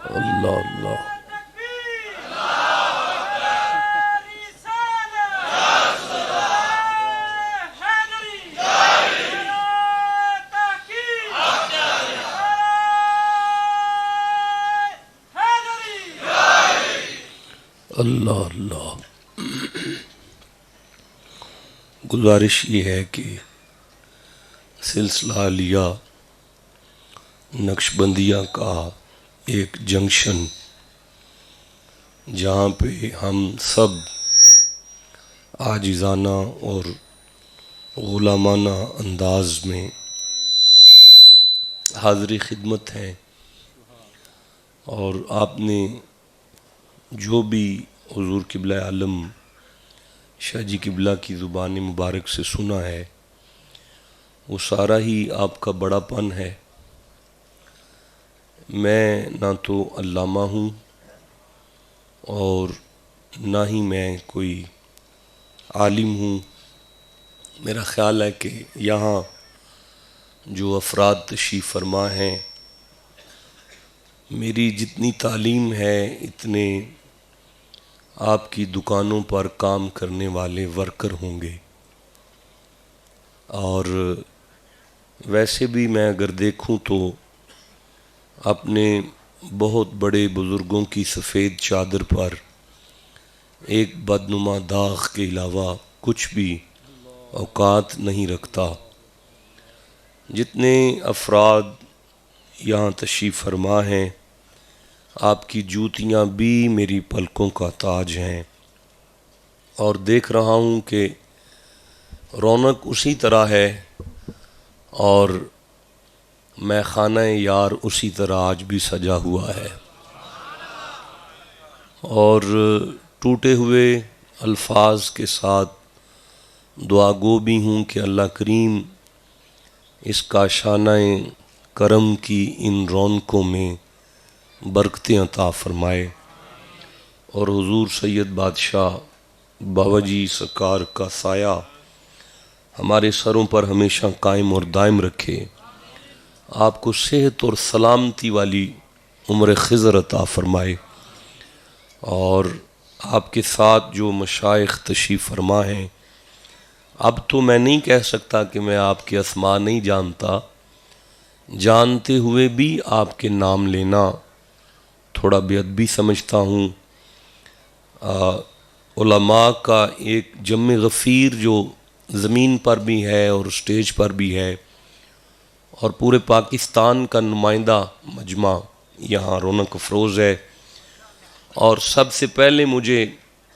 अल्लाह अल्लाह। अल्लाह अल्लाह। गुजारिश ये है कि सिलसिला लिया नक्शबंदिया का एक जंक्शन, जहाँ पे हम सब आजिज़ाना और ग़ुलामाना अंदाज में हाज़िर खिदमत हैं, और आपने जो भी हुज़ूर क़िबला आलम शाह जी क़िबला की ज़ुबान मुबारक से सुना है वो सारा ही आपका बड़ापन है। मैं ना तो अल्लामा हूँ और ना ही मैं कोई आलिम हूँ। मेरा ख़्याल है कि यहाँ जो अफराद तशरीफ़ फरमा हैं, मेरी जितनी तालीम है इतने आपकी दुकानों पर काम करने वाले वर्कर होंगे। और वैसे भी मैं अगर देखूं तो अपने बहुत बड़े बुज़ुर्गों की सफ़ेद चादर पर एक बदनुमा दाग के अलावा कुछ भी औकात नहीं रखता। जितने अफराद यहाँ तशरीफ़ फरमा हैं, आपकी जूतियाँ भी मेरी पलकों का ताज हैं, और देख रहा हूँ कि रौनक उसी तरह है और मैं खाना यार उसी तरह आज भी सजा हुआ है। और टूटे हुए अल्फाज के साथ दुआ गो भी हूँ कि अल्लाह करीम इस काशानाए करम की इन रौनकों में बरकतें अता फ़रमाए, और हुज़ूर सैयद बादशाह बाबाजी सरकार का साया हमारे सरों पर हमेशा कायम और दायम रखे। आपको सेहत और सलामती वाली उम्र खिज़र अता फ़रमाए, और आपके साथ जो मशाइख तशरीफ़ फरमा हैं, अब तो मैं नहीं कह सकता कि मैं आपके अस्मा नहीं जानता, जानते हुए भी आपके नाम लेना थोड़ा बेअदबी समझता हूँ। उलमा का एक जम गफ़ीर जो ज़मीन पर भी है और स्टेज पर भी है, और पूरे पाकिस्तान का नुमाइंदा मजमा यहाँ रौनक अफरोज़ है। और सबसे पहले मुझे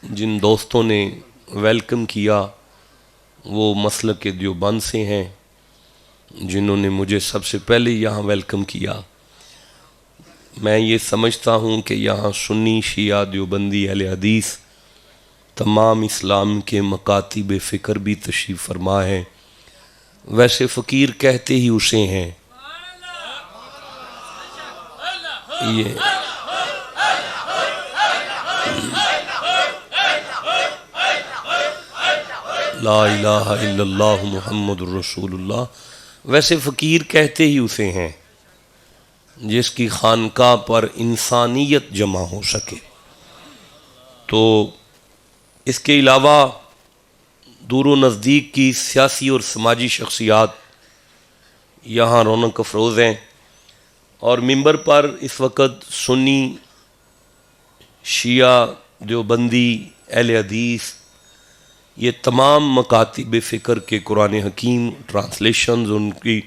जिन दोस्तों ने वेलकम किया वो मसलक के देवबंद से हैं, जिन्होंने मुझे सबसे पहले यहाँ वेलकम किया। मैं ये समझता हूँ कि यहाँ सुन्नी शिया देवबंदी अहले हदीस तमाम इस्लाम के मकातिब फ़िक्र भी तशरीफ़ फरमा है। वैसे फ़कीर कहते ही उसे हैं, ये ला इलाहा इल्लल्लाह मुहम्मदुर रसूलुल्लाह। वैसे फ़कीर कहते ही उसे हैं जिसकी खानका पर इंसानियत जमा हो सके। तो इसके अलावा दूर व नज़दीक की सियासी और समाजी शख्सियात यहाँ रौनक अफरोज़ हैं, और मिंबर पर इस वक्त सुन्नी शिया देवबंदी अहले हदीस ये तमाम मकातिब फ़िक्र के कुरान हकीम ट्रांसलेशंस उनकी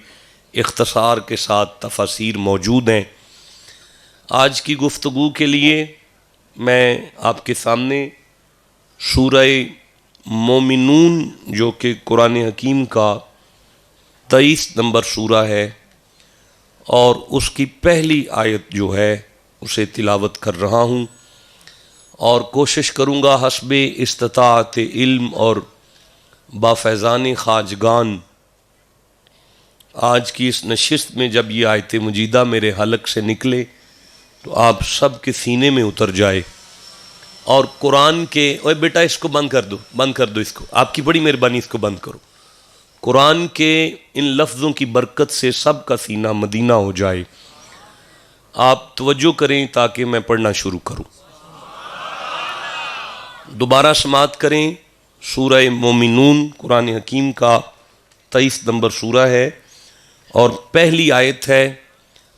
इख्तसार के साथ तफसीर मौजूद हैं। आज की गुफ्तगू के लिए मैं आपके सामने सूरह मोमिनून जो कि कुरान हकीम का 23 नंबर सूरा है और उसकी पहली आयत जो है उसे तिलावत कर रहा हूँ, और कोशिश करूँगा हस्बे इस्तिताअत इल्म और बाफ़ैज़ान ख़ाजगान आज की इस नशिस्त में जब ये आयत मुजीदा मेरे हलक से निकले तो आप सब के सीने में उतर जाए। और कुरान के, ओए बेटा इसको बंद कर दो इसको, आपकी बड़ी मेहरबानी, इसको बंद करो। कुरान के इन लफ्ज़ों की बरकत से सब का सीना मदीना हो जाए। आप तवज्जो करें ताकि मैं पढ़ना शुरू करूं। दोबारा समाअत करें। सूरह मोमिनून कुरान हकीम का 23 नंबर सूरा है और पहली आयत है।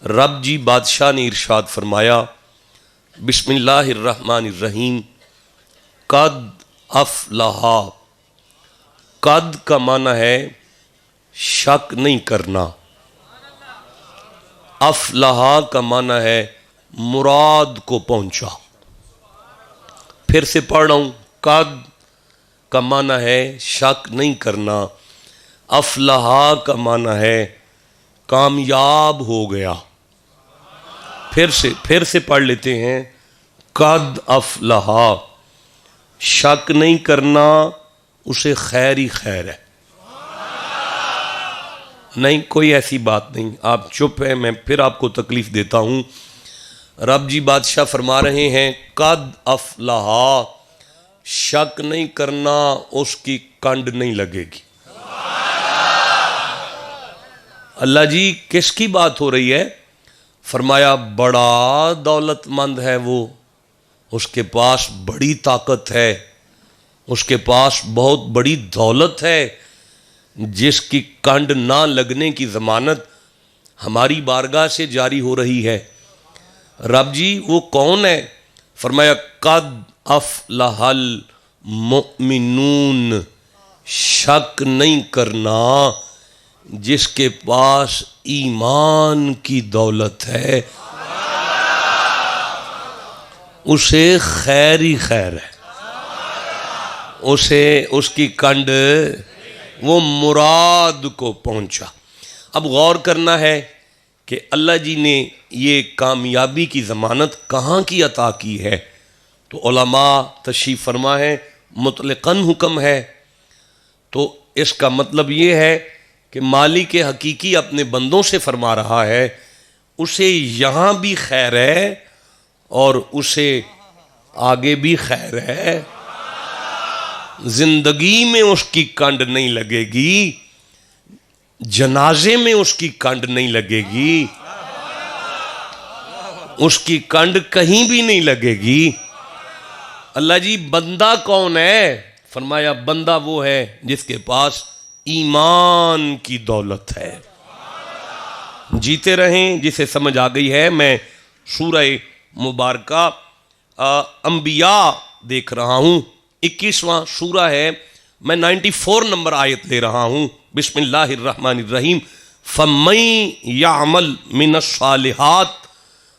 रब जी बादशाह ने इरशाद फरमाया, बिस्मिल्लाहिर्रहमानिर्रहीम, कद अफलहा। कद का माना है शक नहीं करना, अफलहा का माना है मुराद को पहुंचा। फिर से पढ़ रहा हूं, कद का माना है शक नहीं करना, अफलहा का माना है कामयाब हो गया। फिर से पढ़ लेते हैं, कद अफलहा, शक नहीं करना, उसे खैर ही खैर है। नहीं, कोई ऐसी बात नहीं, आप चुप हैं, मैं फिर आपको तकलीफ देता हूं। रब जी बादशाह फरमा रहे हैं, कद अफलहा, शक नहीं करना, उसकी कंड नहीं लगेगी। अल्लाह जी किसकी बात हो रही है? फरमाया बड़ा दौलतमंद है वो, उसके पास बड़ी ताकत है, उसके पास बहुत बड़ी दौलत है, जिसकी कंड ना लगने की जमानत हमारी बारगाह से जारी हो रही है। रब जी वो कौन है? फरमाया कद अफलहल मुमिनून, शक नहीं करना, जिसके पास ईमान की दौलत है उसे खैर ही खैर है, उसे उसकी कंड वो मुराद को पहुंचा। अब गौर करना है कि अल्लाह जी ने ये कामयाबी की ज़मानत कहाँ की अता की है। तो उलमा तशरीफ़ फरमा है मुतलक़न हुक्म है। तो इसका मतलब ये है कि मालिक हकीकी अपने बंदों से फरमा रहा है उसे यहाँ भी खैर है और उसे आगे भी खैर है। जिंदगी में उसकी कंड नहीं लगेगी, जनाजे में उसकी कंड नहीं लगेगी, उसकी कंड कहीं भी नहीं लगेगी। अल्लाह जी बंदा कौन है? फरमाया बंदा वो है जिसके पास ईमान की दौलत है। जीते रहें। जिसे समझ आ गई है, मैं सूरह मुबारका अंबिया देख रहा हूं, 21वां सूरा है। मैं 94 नंबर आयत ले रहा हूं। बिस्मिल्लाहिर्रहमानिर्रहीम, फमन यामल मिनस्सालिहात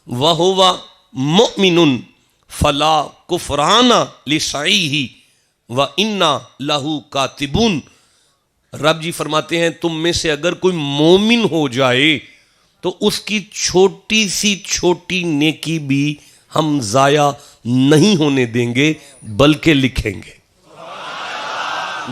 वहुवा मुमिनुन फला कुफराना लिसईही व इन्ना लहू कातिबुन। रब जी फरमाते हैं तुम में से अगर कोई मोमिन हो जाए तो उसकी छोटी सी छोटी नेकी भी हम जाया नहीं होने देंगे बल्कि लिखेंगे।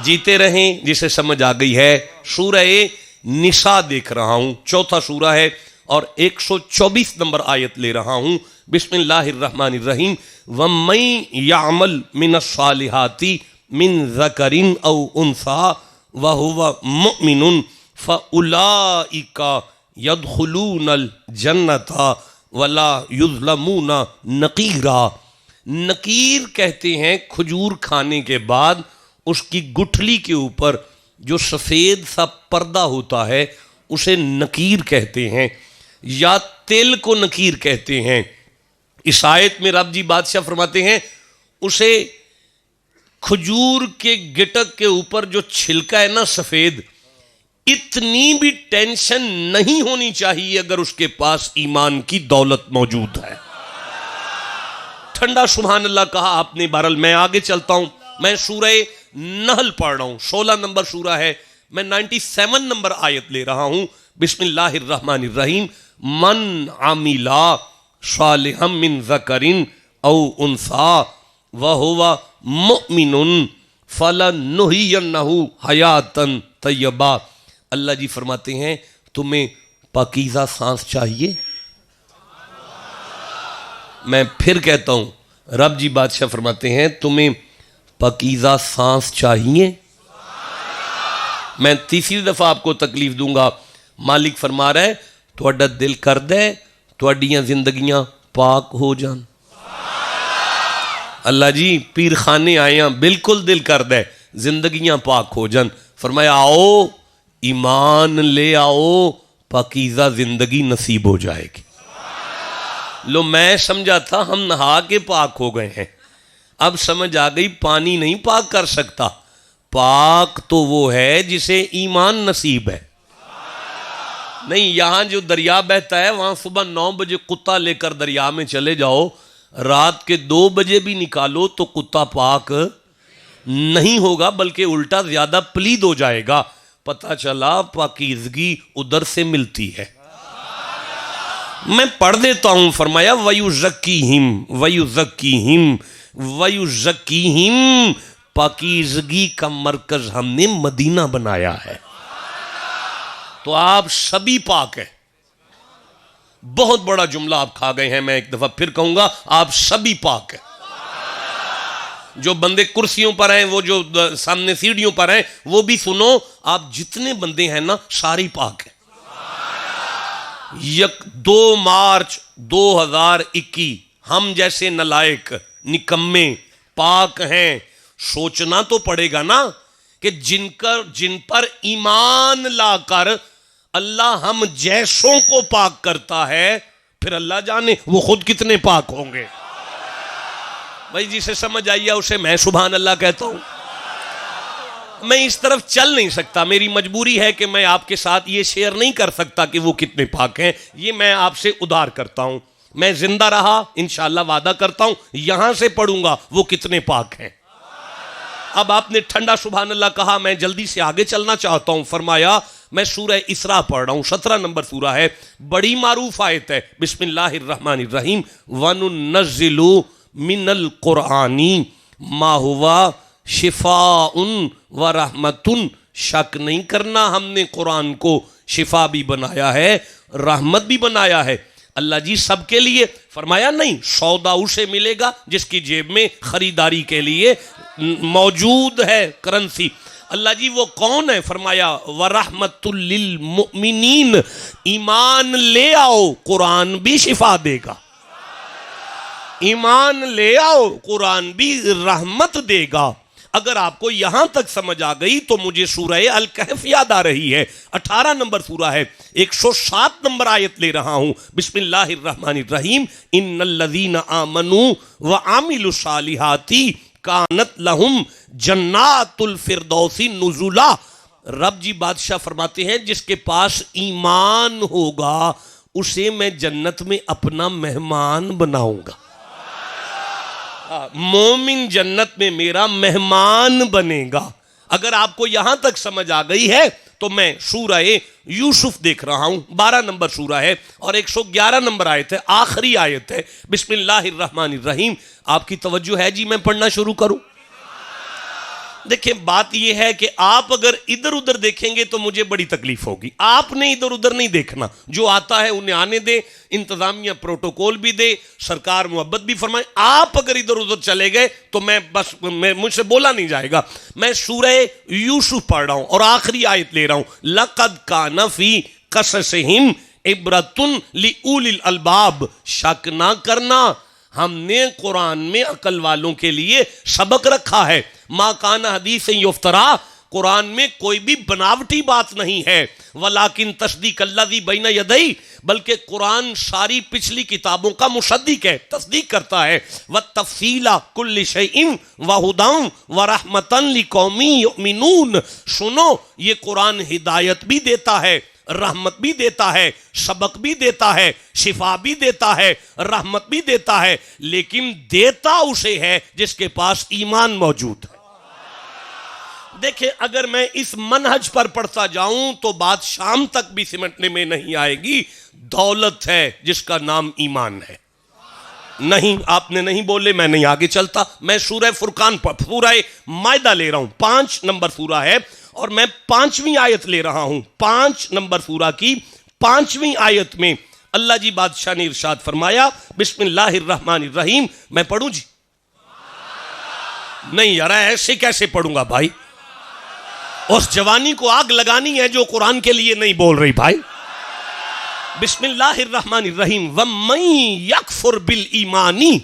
जीते रहें। जिसे समझ आ गई है, सूरह निसा देख रहा हूं, 4था सूरा है और 124 नंबर आयत ले रहा हूं। बिस्मिल्लाहिर्रहमानिर्रहीम, वमन यामल मिनस्सालिहाति मिन ज़करिन औ उन्सा वहुवा मुमिनुन फउलाइका यदखुलूनल जन्नता वला युज़लमूना नकीरा। नकीर कहते हैं खजूर खाने के बाद उसकी गुठली के ऊपर जो सफ़ेद सा पर्दा होता है उसे नकीर कहते हैं, या तिल को नकीर कहते हैं। इस आयत में रब जी बादशाह फरमाते हैं उसे खजूर के गिटक के ऊपर जो छिलका है ना सफ़ेद, इतनी भी टेंशन नहीं होनी चाहिए अगर उसके पास ईमान की दौलत मौजूद है। ठंडा सुभान अल्लाह कहा आपने। बहरहाल मैं आगे चलता हूं। मैं सूरह नहल पढ़ रहा हूं, 16 नंबर सूरा है। मैं 97 नंबर आयत ले रहा हूं। बिस्मिल्लाहिर्रहमानिर्रहीम, मन आमिला सालिहम मिन ज़करिन औ उन्सा वहुवा मुमिनुन फलनुहियन्नहु हयातन तय्यबा। अल्लाह जी फरमाते हैं तुम्हें पाकीज़ा सांस चाहिए? मैं फिर कहता हूं, रब जी बादशाह फरमाते हैं तुम्हें पाकीज़ा सांस चाहिए? मैं तीसरी दफा आपको तकलीफ दूंगा। मालिक फरमा रहा है थोड़ा दिल कर दे तुहाडियां जिंदगियां पाक हो जान। अल्लाह जी पीर खाने आए हैं, बिल्कुल दिल करदा है जिंदगियां पाक हो जान। फरमाया आओ ईमान ले आओ, पाकीज़ा जिंदगी नसीब हो जाएगी। लो मैं समझा था हम नहा के पाक हो गए हैं, अब समझ आ गई पानी नहीं पाक कर सकता। पाक तो वो है जिसे ईमान नसीब है। नहीं, यहां जो दरिया बहता है वहां सुबह 9 बजे कुत्ता लेकर दरिया में चले जाओ, रात के 2 बजे भी निकालो तो कुत्ता पाक नहीं होगा, बल्कि उल्टा ज्यादा प्लीद हो जाएगा। पता चला पाकीज़गी उधर से मिलती है। मैं पढ़ देता हूं, फरमाया वयुज़क्कीहिम वयुज़क्कीहिम वयुज़क्कीहिम, पाकीज़गी का मरकज हमने मदीना बनाया है। तो आप सभी पाक हैं। बहुत बड़ा जुमला आप खा गए हैं, मैं एक दफा फिर कहूंगा, आप सभी पाक हैं। जो बंदे कुर्सियों पर हैं, वो जो सामने सीढ़ियों पर हैं, वो भी सुनो, आप जितने बंदे हैं ना सारी पाक हैं। 2 मार्च 2021 हम जैसे नलायक निकम्मे पाक हैं। सोचना तो पड़ेगा ना कि जिन पर ईमान लाकर अल्लाह हम जैसों को पाक करता है, फिर अल्लाह जाने वो खुद कितने पाक होंगे। भाई जिसे समझ आइए उसे मैं सुभान अल्लाह कहता हूं। मैं इस तरफ चल नहीं सकता, मेरी मजबूरी है कि मैं आपके साथ ये शेयर नहीं कर सकता कि वो कितने पाक हैं। ये मैं आपसे उधार करता हूं। मैं जिंदा रहा इंशाअल्लाह वादा करता हूं यहां से पढ़ूंगा वो कितने पाक हैं। अब आपने ठंडा सुभान अल्लाह कहा, मैं जल्दी से आगे चलना चाहता हूं। फरमाया मैं सूरह इसरा पढ़ रहा हूं, 17 नंबर सूरह है, बड़ी मारूफ आयत है। बिस्मिल्लाहिर्रहमानिर्रहीम वनुनज़्ज़िलु मिनल कुरआनी मा हुवा शिफाउन व रहमतुन। शक नहीं करना, हमने कुरान को शिफा भी बनाया है, रहमत भी बनाया है। अल्लाह जी सबके लिए। फरमाया नहीं, सौदा उसे मिलेगा जिसकी जेब में खरीदारी के लिए मौजूद है करेंसी। अल्लाह जी वो कौन है? फरमाया व रहमतुल लिल मुमिनीन, ईमान ले आओ कुरान भी शिफा देगा। ईमान ले आओ कुरान भी रहमत देगा। अगर आपको यहां तक समझ आ गई तो मुझे सूरह अल कहफ याद आ रही है, 18 नंबर सूरह है, 107 नंबर आयत ले रहा हूं। बिस्मिल्लाहिर्रहमानिर्रहीम इन्नल्लज़ीना आमनू व आमिलुस सालिहाती कानत लहुम जन्नातुल फिरदौसी नुजुला। रब जी बादशाह फरमाते हैं जिसके पास ईमान होगा उसे मैं जन्नत में अपना मेहमान बनाऊंगा। मोमिन जन्नत में मेरा मेहमान बनेगा। अगर आपको यहां तक समझ आ गई है तो मैं सूरह यूसुफ देख रहा हूं, 12 नंबर सूरह है और 111 नंबर आयत है, आखिरी आयत है। बिस्मिल्लाहिर्रहमानिर्रहीम। आपकी तवज्जो है जी, मैं पढ़ना शुरू करूं? देखिए बात यह है कि आप अगर इधर उधर देखेंगे तो मुझे बड़ी तकलीफ होगी। आपने इधर उधर नहीं देखना, जो आता है उन्हें आने दे, इंतजामिया प्रोटोकॉल भी दे, सरकार मोहब्बत भी फरमाए। आप अगर इधर उधर चले गए तो मुझसे बोला नहीं जाएगा। मैं सूरह यूसुफ पढ़ रहा हूं और आखिरी आयत ले रहा हूं। लक़द काना फी क़ससिहिम इब्रतुन लिउलिल अलबाब। शक ना करना, हमने कुरान में अकल वालों के लिए सबक रखा है। मा काना हदीस युफ्तरा, कुरान में कोई भी बनावटी बात नहीं है। वलाकिन तस्दीक अल्लज़ी बैना यदैहि, बल्कि कुरान सारी पिछली किताबों का मुसद्दिक है, तस्दीक करता है। व तफसीला कुल्लि शैइन व हुदन व रहमतन लिकौमी युमिनून। सुनो, ये कुरान हिदायत भी देता है, रहमत भी देता है, सबक भी देता है, शिफा भी देता है, रहमत भी देता है, लेकिन देता उसे है जिसके पास ईमान मौजूद है। देखिए अगर मैं इस मनहज पर पढ़ता जाऊं तो बात शाम तक भी सिमटने में नहीं आएगी। दौलत है जिसका नाम ईमान है। नहीं, आपने नहीं बोले, मैं नहीं आगे चलता। मैं सूरह फुरकान पर, सूरह मायदा ले रहा हूं, 5 नंबर सूरह है और मैं 5वीं आयत ले रहा हूं। 5 नंबर सूरह की 5वीं आयत में अल्लाह जी बादशाह ने इरशाद फरमाया, बिस्मिल्लाहिर्रहमानिर्रहीम। मैं पढ़ूं जी? नहीं यार, ऐसे कैसे पढ़ूंगा भाई? उस जवानी को आग लगानी है जो कुरान के लिए नहीं बोल रही भाई। बिस्मिल्लाहिर्रहमानिर्रहीम वमन यकफुर बिल ईमानी,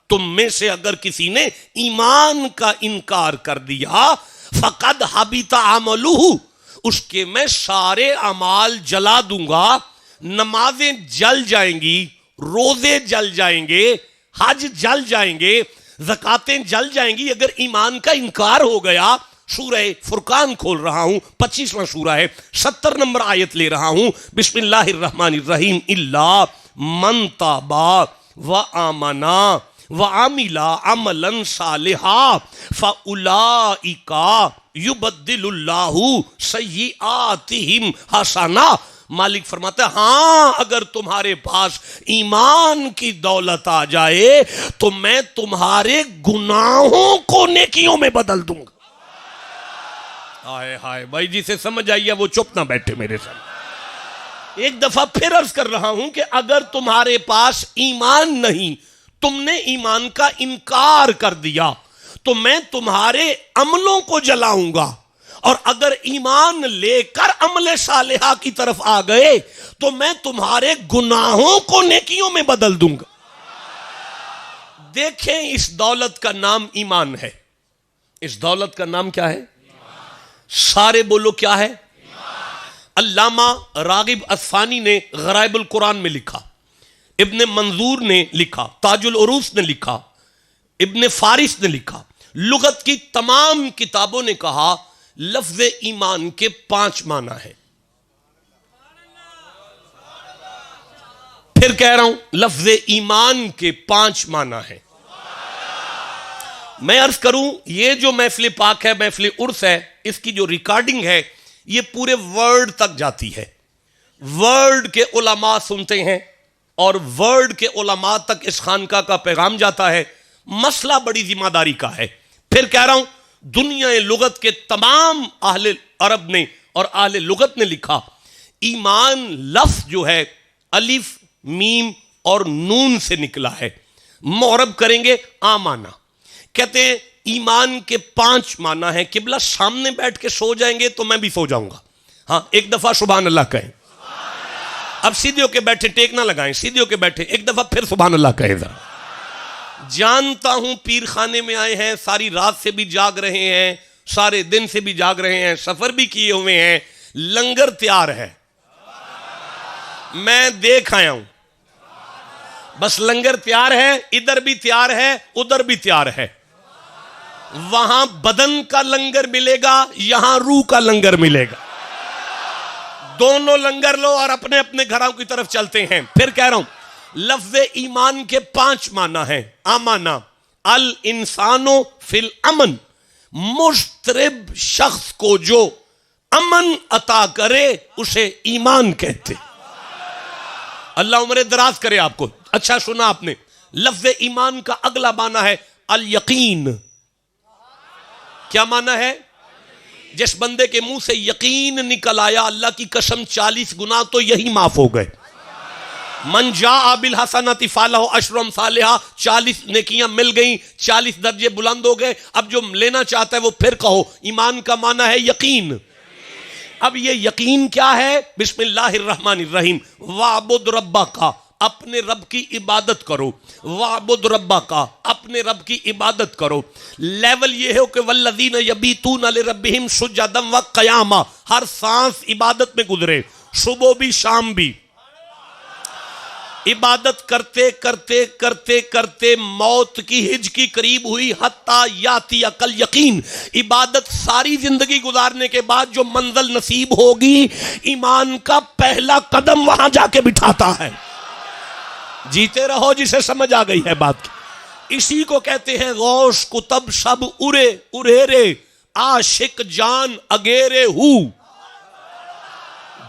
तुम में से अगर किसी ने ईमान का इनकार कर दिया, फकद हबिता अमलुहु, उसके मैं सारे अमाल जला दूंगा। नमाजें जल जाएंगी, रोजे जल जाएंगे, हज जल जाएंगे, ज़कातें जल जाएंगी अगर ईमान का इनकार हो गया। सूरह फुरकान खोल रहा हूं, 25वां सूरा है, 70 नंबर आयत ले रहा हूं। बिस्मिल्लाहिर्रहमानिर्रहीम इल्ला मन ताबा व आमना व आमिला अमलन सालिहा फउलाइका युबद्दिलुल्लाहु सय्यिआतिहिम हसना। मालिक फरमाता है हाँ, अगर तुम्हारे पास ईमान की दौलत आ जाए तो मैं तुम्हारे गुनाहों को नेकियों में बदल दूंगा। हाय हाय, भाई जिसे समझ आइए वो चुप ना बैठे मेरे साथ। एक दफा फिर अर्ज कर रहा हूं कि अगर तुम्हारे पास ईमान नहीं, तुमने ईमान का इनकार कर दिया, तो मैं तुम्हारे अमलों को जलाऊंगा। और अगर ईमान लेकर अमले सालेहा की तरफ आ गए तो मैं तुम्हारे गुनाहों को नेकियों में बदल दूंगा। देखें, इस दौलत का नाम ईमान है। इस दौलत का नाम क्या है? सारे बोलो क्या है? अल्लामा रागिब अस्फानी ने गराइबुल कुरान में लिखा, इब्ने मंजूर ने लिखा, ताजुल उरूस ने लिखा, इब्ने फारिस ने लिखा, लुगत की तमाम किताबों ने कहा लफ्ज ईमान के 5 माना है। फिर कह रहा हूं, लफ्ज ईमान के 5 माना है। मैं अर्ज करूं, ये जो महफिल पाक है, महफिल उर्स है, इसकी जो रिकॉर्डिंग है ये पूरे वर्ल्ड तक जाती है। वर्ल्ड के उलमा सुनते हैं और वर्ल्ड के उलमा तक इस खानका का पैगाम जाता है। मसला बड़ी जिम्मेदारी का है। फिर कह रहा हूं, दुनिया लुगत के तमाम आहले अरब ने और आहले लुगत ने लिखा, ईमान लफ्ज जो है अलिफ मीम और नून से निकला है। मुअरब करेंगे आमाना। कहते हैं ईमान के 5 माना है। किबला सामने बैठ के सो जाएंगे तो मैं भी सो जाऊंगा। हाँ, एक दफा सुभान अल्लाह कहें। अब सीधे होके बैठे, टेक ना लगाएं, सीधे होके बैठे, एक दफा फिर सुभान अल्लाह कहें जरा। जानता हूं पीर खाने में आए हैं, सारी रात से भी जाग रहे हैं, सारे दिन से भी जाग रहे हैं, सफर भी किए हुए हैं, लंगर तैयार है, मैं देख आया हूं। बस लंगर तैयार है, इधर भी तैयार है, उधर भी तैयार है। वहां बदन का लंगर मिलेगा, यहां रूह का लंगर मिलेगा। दोनों लंगर लो और अपने अपने घरों की तरफ चलते हैं। फिर कह रहा हूं, लफ्ज ईमान के 5 माना है। आमाना अल इंसानो फिल अमन, मुस्तरिब शख्स को जो अमन अता करे उसे ईमान कहते। अल्लाह उम्र दराज करे आपको। अच्छा सुना आपने, लफ्ज ईमान का अगला माना है अल यकीन। क्या माना है? जिस बंदे के मुंह से यकीन निकल आया, अल्लाह की कसम 40 गुनाह तो यही माफ हो गए। मन जा बिल हसनति फलहु अशरु अम्सालिहा, 40 नेकियां मिल गई, 40 दर्जे बुलंद हो गए। अब जो लेना चाहता है वो फिर कहो। ईमान का माना है यकीन। अब ये यकीन क्या है? बिस्मिल्लाहिर्रहमानिर्रहीम वाबुद रब्बका, अपने रब की इबादत करो। वाबुद रब्बका, अपने रब की इबादत करो। लेवल ये है कि वल्लज़ीना यबीतूना लिरब्बिहिम सुज्जदन व क़यामा, हर सांस इबादत में गुजरे, सुबह भी शाम भी। इबादत करते करते करते करते मौत की हिज की करीब हुई, हत्ता याती अकल यकीन। इबादत सारी जिंदगी गुजारने के बाद जो मंजिल नसीब होगी, ईमान का पहला कदम वहां जाके बिठाता है। जीते रहो जिसे समझ आ गई है बात की। इसी को कहते हैं गौश कुतब सब उरे उरेरे, आशिक जान अगेरे हु।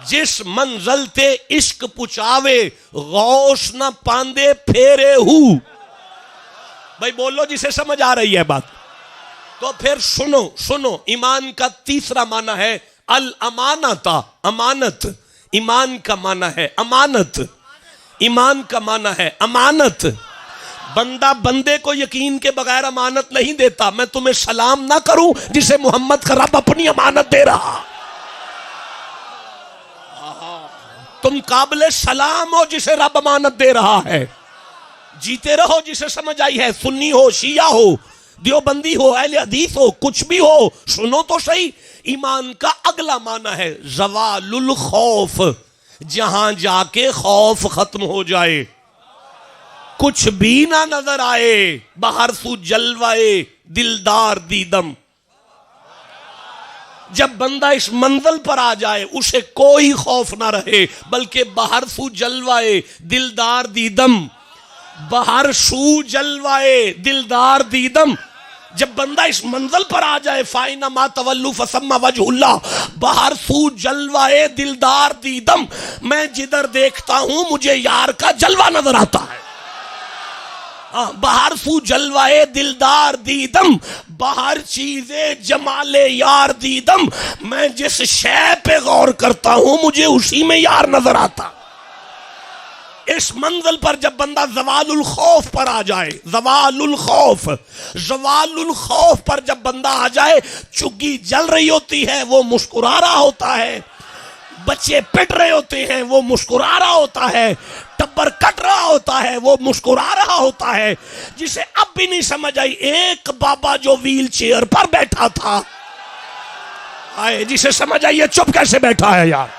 जिस मंजिल ते इश्क पुचावे, गौश न पांदे फेरे हु। भाई बोलो जिसे समझ आ रही है बात। तो फिर सुनो सुनो, ईमान का तीसरा माना है अल अमानता, अमानत। ईमान का माना है अमानत। ईमान का माना है अमानत। बंदा बंदे को यकीन के बगैर अमानत नहीं देता। मैं तुम्हें सलाम ना करूं जिसे मोहम्मद का रब अपनी अमानत दे रहा। तुम काबिल सलाम हो जिसे रब अमानत दे रहा है। जीते रहो जिसे समझ आई है, सुन्नी हो, शिया हो, देवबंदी हो, अहले हदीस हो, कुछ भी हो, सुनो तो सही। ईमान का अगला माना है ज़वालुल खौफ, जहां जाके खौफ खत्म हो जाए, कुछ भी ना नजर आए, बाहर सू जलवाए दिलदार दीदम। जब बंदा इस मंजिल पर आ जाए उसे कोई खौफ ना रहे, बल्कि बाहर सू जलवाए दिलदार दीदम, बाहर सू जलवाए दिलदार दीदम। जब बंदा इस मंजिल पर आ जाए, फाइना मा तवल्लु फसम्मा वजहुल्लाह, बाहर सू जलवाए दिलदार दीदम, मैं जिधर देखता हूं मुझे यार का जलवा नजर आता है। बाहर सू जलवाए दिलदार दीदम, बाहर चीजें जमाले यार दीदम, मैं जिस शय पे गौर करता हूं मुझे उसी में यार नजर आता। इस मंजिल पर जब बंदा ज़वालुल खौफ पर आ जाए, ज़वालुल खौफ पर जब बंदा आ जाए, चुग्गी जल रही होती है वो मुस्कुरा रहा होता है, बच्चे पिट रहे होते हैं वो मुस्कुरा रहा होता है, टब्बर कट रहा होता है वो मुस्कुरा रहा होता है। जिसे अब भी नहीं समझ आई, एक बाबा जो व्हील चेयर पर बैठा था, आए जिसे समझ आई ये चुप कैसे बैठा है यार।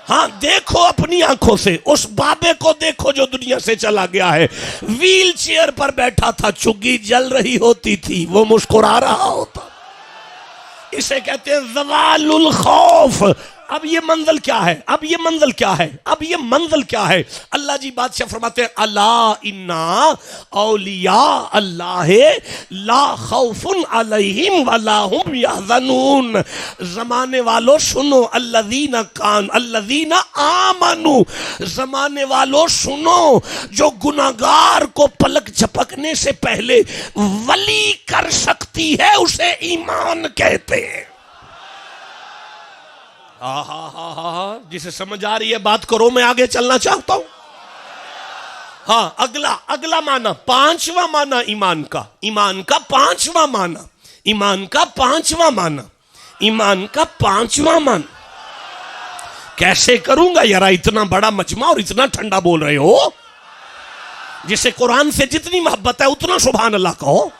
हाँ, देखो अपनी आंखों से उस बाबे को देखो जो दुनिया से चला गया है, व्हील चेयर पर बैठा था, चुग्गी जल रही होती थी, वो मुस्कुरा रहा होता। इसे कहते हैं ज़वालुल खौफ। अब ये मंजिल क्या है, अब ये मंजिल क्या है, अब ये मंजिल क्या है? अल्लाह जी बादशाह फरमाते हैं अला इन्ना औलिया अल्लाह ला खौफुन अलैहिम वला हुम यहज़नून। जमाने वालों सुनो, अल्लज़ीना कान अल्लज़ीना आमनू, जमाने वालों सुनो, जो गुनाहगार को पलक झपकने से पहले वली कर सकती है उसे ईमान कहते हैं। जिसे समझ आ रही है बात करो, मैं आगे चलना चाहता हूं। हाँ, अगला माना, पांचवा माना ईमान का, ईमान का पांचवा माना, ईमान का पांचवा माना, ईमान का पांचवा माना कैसे करूंगा यार? इतना बड़ा मजमा और इतना ठंडा बोल रहे हो। जिसे कुरान से जितनी मोहब्बत है उतना सुभान अल्लाह कहो।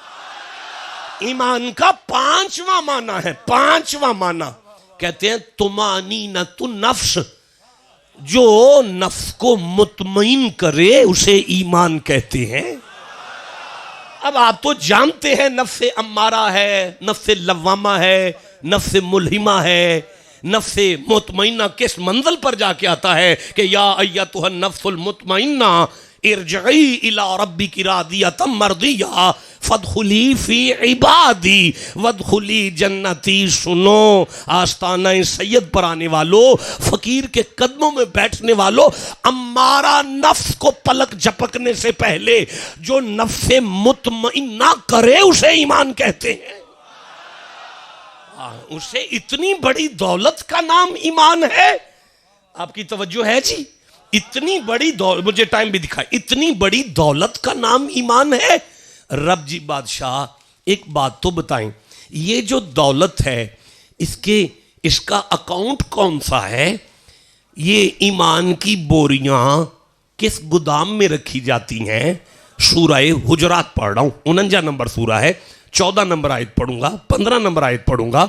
ईमान का पांचवा माना है, पांचवा माना कहते हैं तुमानीनतु नफ्स, जो नफ्स को मुतमईन करे उसे ईमान कहते हैं। अब आप तो जानते हैं नफ्स अम्मारा है, नफ्स लव्वामा है, नफ्स मुल्हिमा है, नफ्स मुतमईना किस मंजिल पर जाके आता है कि या अय्यतुहन नफ्सुल मुतमईना इरजई इला रब्बिकी रादियतम मर्दिया फदखुली फी इबादी वदखुली जन्नती। सुनो, आस्ताना सैयद पर आने वालों, फकीर के कदमों में बैठने वालों, अम्मारा नफ्स को पलक झपकने से पहले जो नफ्स मुतमइन्ना करे उसे ईमान कहते हैं। उसे इतनी बड़ी दौलत का नाम ईमान है। आपकी तवज्जो है जी? इतनी बड़ी दौलत, मुझे टाइम भी दिखाए, इतनी बड़ी दौलत का नाम ईमान है। रब जी बादशाह एक बात तो बताएं, ये जो दौलत है इसका अकाउंट कौन सा है? ये ईमान की बोरियां किस गोदाम में रखी जाती हैं? सूरह हुजरात पढ़ रहा हूं, 49 नंबर सूरा है, 14 नंबर आयत पढ़ूंगा, 15 नंबर आयत पढ़ूंगा।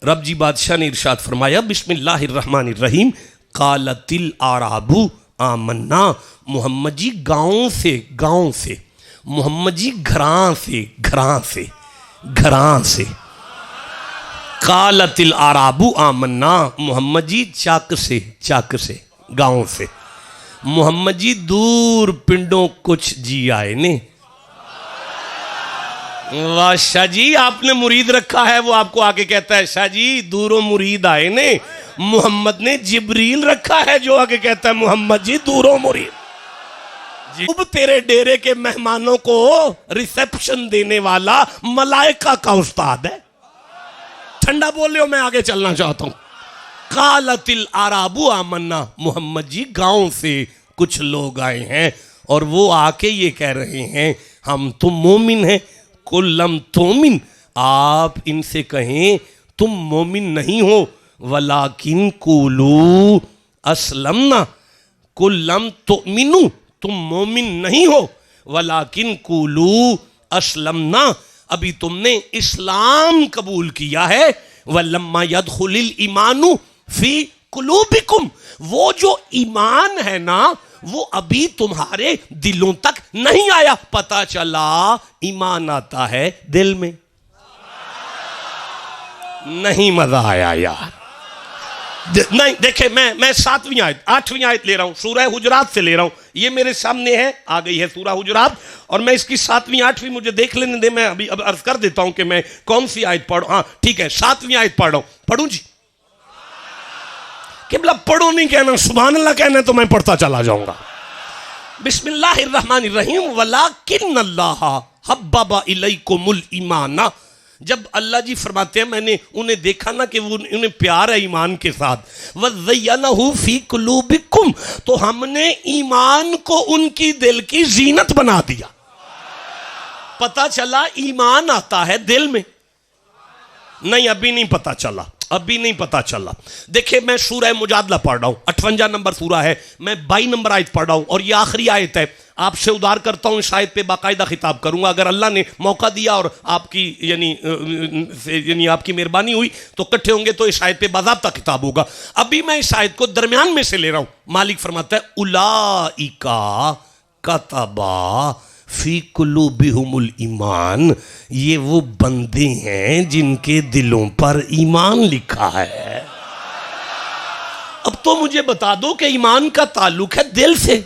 रब जी बादशाह ने इरशाद फरमाया, बिस्मिल्लाहिर्रहमानिर्रहीम, कालतिल आराबू आमन्ना। मोहम्मद जी गाँव से, मोहम्मद जी घरां से, कालतिल आराबू आमन्ना। मोहम्मद जी चाक से, गाँव से। मोहम्मद जी दूर पिंडों कुछ जी आए ने। वाह शाह जी, आपने मुरीद रखा है, वो आपको आके कहता है शाह जी दूरों मुरीद आए ने। मोहम्मद ने जिब्रील रखा है जो आके कहता है मोहम्मद जी दूरों मुरीद। अब तेरे डेरे के मेहमानों को रिसेप्शन देने वाला मलाइका का उस्ताद है। ठंडा बोल रहे हो, मैं आगे चलना चाहता हूं। कालतिल आराबू आमन्ना, मोहम्मद जी गांव से कुछ लोग आए हैं और वो आके ये कह रहे हैं हम तो मोमिन हैं। कुल्लम तोमिन, आप इनसे कहें तुम मोमिन नहीं हो, वलाकिन कुलू असलमना, कुल लम तुमिनु, तुम मोमिन नहीं हो, वलाकिन कुलू असलमना, अभी तुमने इस्लाम कबूल किया है, वलम्मा यदखुलिल ईमानु फी कुलूबिकुम, वो जो ईमान है ना वो अभी तुम्हारे दिलों तक नहीं आया। पता चला ईमान आता है दिल में। नहीं मजा आया यार। नहीं देखे, मैं 7वीं आयत 8वीं आयत ले रहा हूं, सूरह हुजरात से ले रहा हूं। ये मेरे सामने है, आ गई है सूरह हुजरात, और मैं इसकी 7वीं 8वीं मुझे देख लेने दे। मैं अभी अब अर्ज कर देता हूं कि मैं कौन सी आयत पढ़। हाँ ठीक है, 7वीं आयत पढ़ रहा हूं। पढ़ूं जी? किबला पढ़ो नहीं कहना, सुभान अल्लाह कहना तो मैं पढ़ता चला जाऊंगा। बिस्मिल्लाहिर्रहमानिर्रहीम, वलाकिन्नल्लाह हब्बबा इलैकुमुल ईमाना। जब अल्लाह जी फरमाते हैं मैंने उन्हें देखा ना कि वो उन्हें प्यार है ईमान के साथ, वज़य्यनहु फी कुलूबिकुम, तो हमने ईमान को उनकी दिल की जीनत बना दिया। पता चला ईमान आता है दिल में। नहीं अभी नहीं पता चला, अभी नहीं पता चला। देखिए मैं सूरह मुजादला पढ़ रहा हूं, 58 नंबर सूरा है, मैं 22 नंबर आयत पढ़ रहा हूं, और ये आखिरी आयत है। आपसे उधार करता हूं इस आयत पे बाकायदा खिताब करूंगा। अगर अल्लाह ने मौका दिया और आपकी यानी आपकी मेहरबानी हुई तो इकट्ठे होंगे तो इस आयत पे बाज़ाब्ता खिताब होगा। अभी मैं इस आयत को दरमियान में से ले रहा हूं। मालिक फरमाता है उलाइका कतबा फी कुलूबिहुमुल ईमान, ये वो बंदे हैं जिनके दिलों पर ईमान लिखा है। अब तो मुझे बता दो कि ईमान का ताल्लुक है दिल से,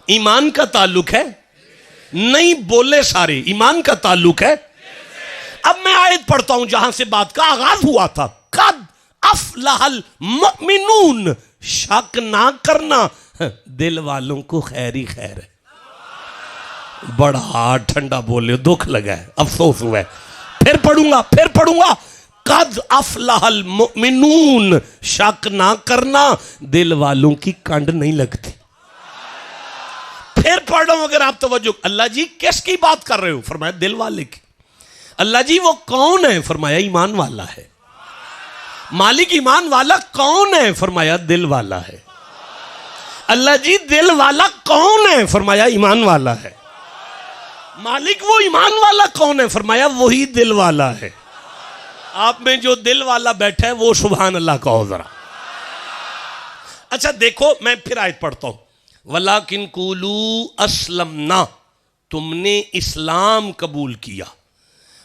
ईमान का ताल्लुक है नहीं बोले सारे, ईमान का ताल्लुक है। अब मैं आयत पढ़ता हूं जहां से बात का आगाज हुआ था। कद अफलहल मुमिनून, शक ना करना दिल वालों को खैर ही खैर है। बड़ा ठंडा बोले, दुख लगा है, अफसोस हुआ है। फिर पढ़ूंगा कद अफलहल मुमिनून, शक ना करना दिल वालों की कंड नहीं लगती। फिर पढ़ रहा हूं, अगर आप तवज्जो। अल्लाह जी किसकी बात कर रहे हो? फरमाया दिल वाले की। अल्लाह जी वो कौन है? फरमाया ईमान वाला है। मालिक ईमान वाला कौन है? फरमाया दिल वाला है। अल्लाह जी दिल वाला कौन है? फरमाया ईमान वाला है। मालिक वो ईमान वाला कौन है? फरमाया वही दिल वाला है। आप में जो दिल वाला बैठा है वो सुभान अल्लाह कहो जरा। अच्छा देखो, मैं फिर आयत पढ़ता हूं। वलाकिन कुलू असलमना, तुमने इस्लाम कबूल किया।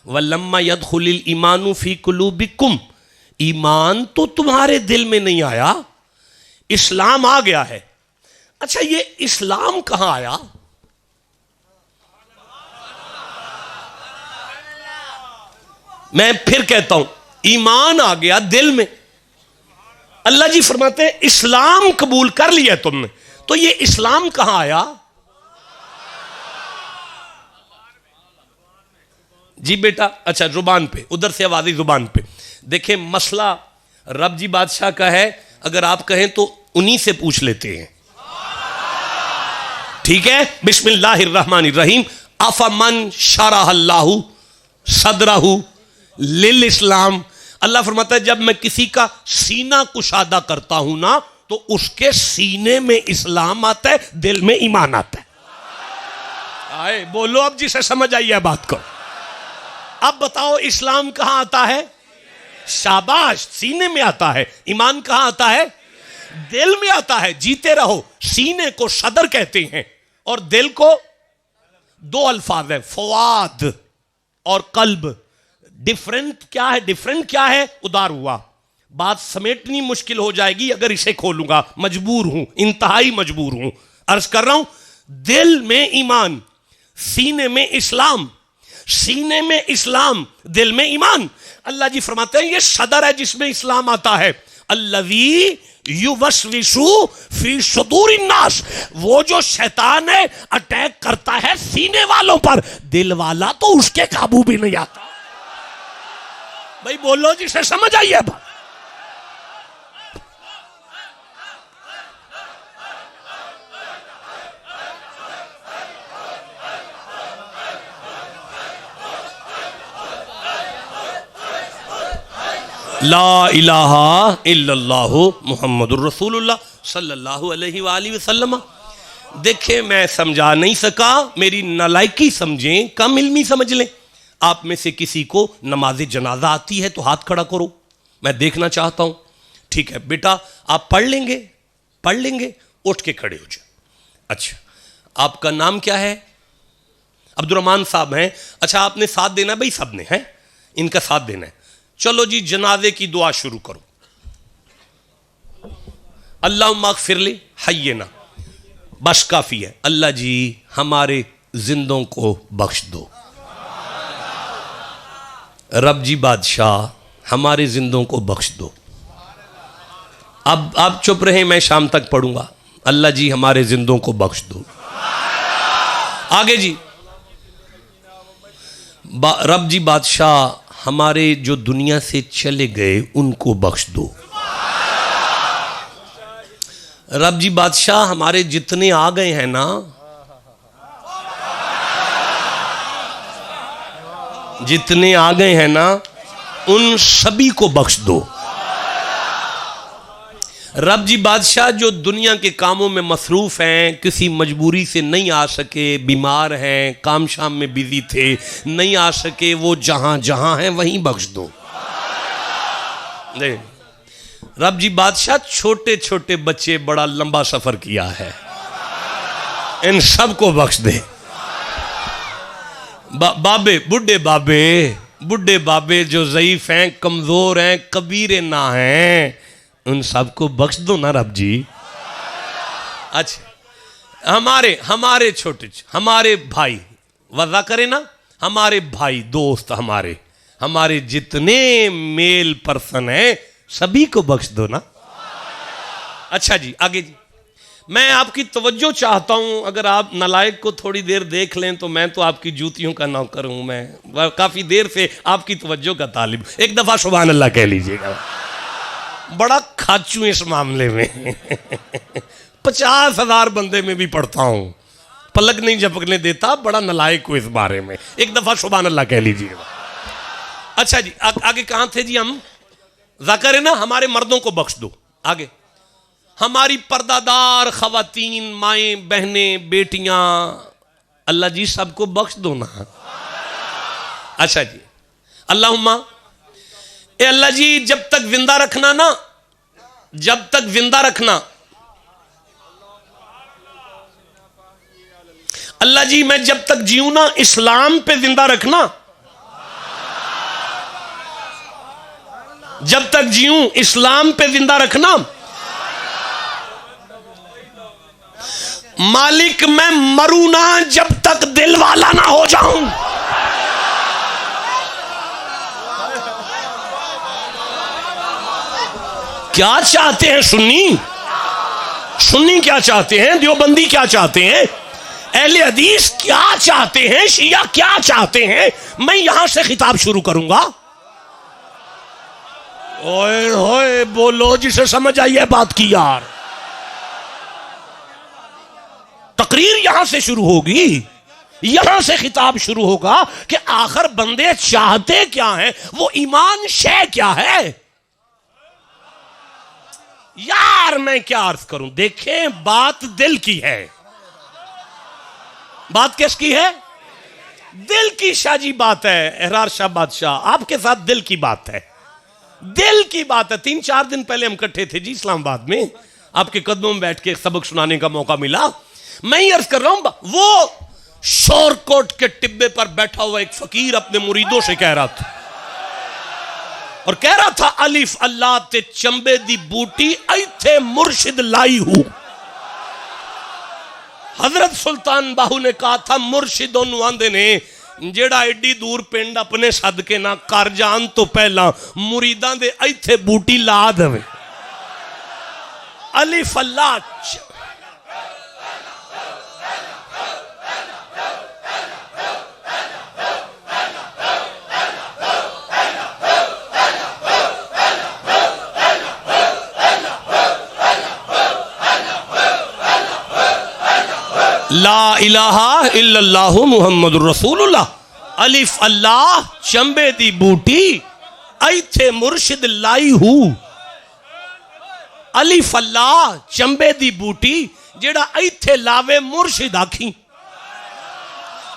वलम्मा यदखुलिल ईमानु फी कुलूबिकुम, ईमान तो तुम्हारे दिल में नहीं आया, इस्लाम आ गया है। अच्छा ये इस्लाम कहां आया? मैं फिर कहता हूं, ईमान आ गया दिल में। अल्लाह जी फरमाते हैं इस्लाम कबूल कर लिया तुमने, तो ये इस्लाम कहां आया? जी बेटा, अच्छा जुबान पे, उधर से आवाज़ी जुबान पे। देखें मसला रब जी बादशाह का है, अगर आप कहें तो उन्हीं से पूछ लेते हैं। ठीक है, बिस्मिल्लाहिर्रहमानिर्रहीम। अफमन शरहल्लाहु सदरहु लिल इस्लाम, अल्लाह फरमाता है जब मैं किसी का सीना कुशादा करता हूं ना तो उसके सीने में इस्लाम आता है, दिल में ईमान आता है। आए बोलो अब जिसे समझ आई है बात को। अब बताओ इस्लाम कहां आता है? शाबाश, सीने में आता है। ईमान कहां आता है? दिल में आता है। जीते रहो। सीने को सदर कहते हैं और दिल को दो अल्फाज है, फवाद और कल्ब। डिफरेंट क्या है? डिफरेंट क्या है? उदार हुआ। बात समेटनी मुश्किल हो जाएगी अगर इसे खोलूंगा, मजबूर हूं, इंतहाई मजबूर हूं। अर्ज कर रहा हूं, दिल में ईमान, सीने में इस्लाम, सीने में इस्लाम, दिल में ईमान। अल्लाह जी फरमाते हैं ये सदर है जिसमें इस्लाम आता है। अल्लज़ी युवस्विसु फी सुदूरिन नास, वो जो शैतान है अटैक करता है सीने वालों पर, दिल वाला तो उसके काबू भी नहीं आता। भाई बोलो जिसे समझ आई है बात। ला इलाहा इल्लल्लाहु मुहम्मदुर रसूलुल्लाह सल्लल्लाहु अलैहि वसल्लम। देखे मैं समझा नहीं सका, मेरी नालायकी समझें, कम इल्मी समझ लें। आप में से किसी को नमाज जनाजा आती है तो हाथ खड़ा करो, मैं देखना चाहता हूं। ठीक है बेटा, आप पढ़ लेंगे, उठ के खड़े हो जाए। अच्छा, आपका नाम क्या है? अब्दुर्रहमान साहब हैं। अच्छा, आपने साथ देना है भाई, सब ने है, इनका साथ देना है। चलो जी, जनाजे की दुआ शुरू करो। अल्लाहुम्मा अग़फ़िरली हय्यना, बस काफी है। अल्लाह जी हमारे जिंदों को बख्श दो। रब जी बादशाह हमारे जिंदों को बख्श दो। अब आप चुप रहे, मैं शाम तक पढ़ूंगा। अल्लाह जी हमारे जिंदों को बख्श दो। आगे जी, रब जी बादशाह हमारे जो दुनिया से चले गए उनको बख्श दो। रब जी बादशाह हमारे जितने आ गए हैं ना, जितने आ गए हैं ना, उन सभी को बख्श दो। रब जी बादशाह जो दुनिया के कामों में मसरूफ हैं, किसी मजबूरी से नहीं आ सके, बीमार हैं, काम शाम में बिजी थे, नहीं आ सके, वो जहां जहां हैं वहीं बख्श दो। नहीं, रब जी बादशाह छोटे छोटे बच्चे, बड़ा लंबा सफर किया है, इन सब को बख्श दे। बाबे, बुढ़े बाबे जो ज़ईफ हैं, कमजोर हैं, कबीरे ना हैं, उन सबको बख्श दो ना रब जी। अच्छा, हमारे छोटे, हमारे भाई, वज़ा करें ना, हमारे भाई दोस्त, हमारे जितने मेल पर्सन हैं सभी को बख्श दो ना। अच्छा जी, आगे जी, मैं आपकी तवज्जो चाहता हूं। अगर आप नालायक को थोड़ी देर देख लें तो मैं तो आपकी जूतियों का नौकर हूं। मैं काफी देर से आपकी तवज्जो का तालिब। एक दफा सुभान अल्लाह कह लीजिएगा। बड़ा खाचू इस मामले में 50,000 बंदे में भी पढ़ता हूं, पलक नहीं झपकने देता, बड़ा नालायक हूं इस बारे में। एक दफा सुभान अल्लाह कह लीजिएगा। अच्छा जी, आगे कहां थे जी हम? ज़ाकर है ना, हमारे मर्दों को बख्श दो। आगे, हमारी पर्दादार खवातीन, माएं, बहनें, बेटियां, अल्लाह जी सबको बख्श दो ना। अच्छा जी, अल्लाहुम्मा, ए अल्लाह जी जब तक जिंदा रखना ना, जब तक जिंदा रखना, अल्लाह जी मैं जब तक जीऊं ना, इस्लाम पे जिंदा रखना। जब तक जीऊं इस्लाम पे जिंदा रखना। मालिक मैं मरूं ना जब तक दिल वाला ना हो जाऊं। क्या चाहते हैं सुन्नी क्या चाहते हैं, देवबंदी क्या चाहते हैं, अहले हदीस क्या चाहते हैं, शिया क्या चाहते हैं? मैं यहां से खिताब शुरू करूंगा। ओए होए बोलो जिसे समझ आई है बात की यार। तकरीर यहां से शुरू होगी, यहां से खिताब शुरू होगा कि आखिर बंदे चाहते क्या हैं, वो ईमान शय क्या है। यार मैं क्या अर्ज करूं, देखें बात दिल की है। बात किसकी है? दिल की शाजी बात है। एहरार शाह बादशाह आपके साथ दिल की बात है, दिल की बात है। 3-4 दिन पहले हम इकट्ठे थे जी इस्लामाबाद में, आपके कदमों में बैठ के सबक सुनाने का मौका मिला। मैं ही अर्ज कर रहा हूं, वो शोरकोट के टिब्बे पर बैठा हुआ एक फकीर अपने मुरीदों से कह रहा था, और कह रहा था अलिफ अल्लाह ते चंबे दी बूटी ऐथे मुर्शिद लाई हूं। हजरत सुल्तान बाहू ने कहा था मुर्शिदों नूं आंदे ने जेड़ा एडी दूर पिंड अपने सदके ना कर जान तो पहला मुरीदां दे ऐथे बूटी ला देवे। अलिफ अल्लाह ला इलाहा इल्लल्लाहु मुहम्मदुर रसूलुल्लाह। अलिफ अल्लाह चंबे दी बूटी इत्थे मुर्शिद लाई हूं अली फल्ला चंबे दी बूटी जेड़ा इत्थे लावे मुर्शिद आखी।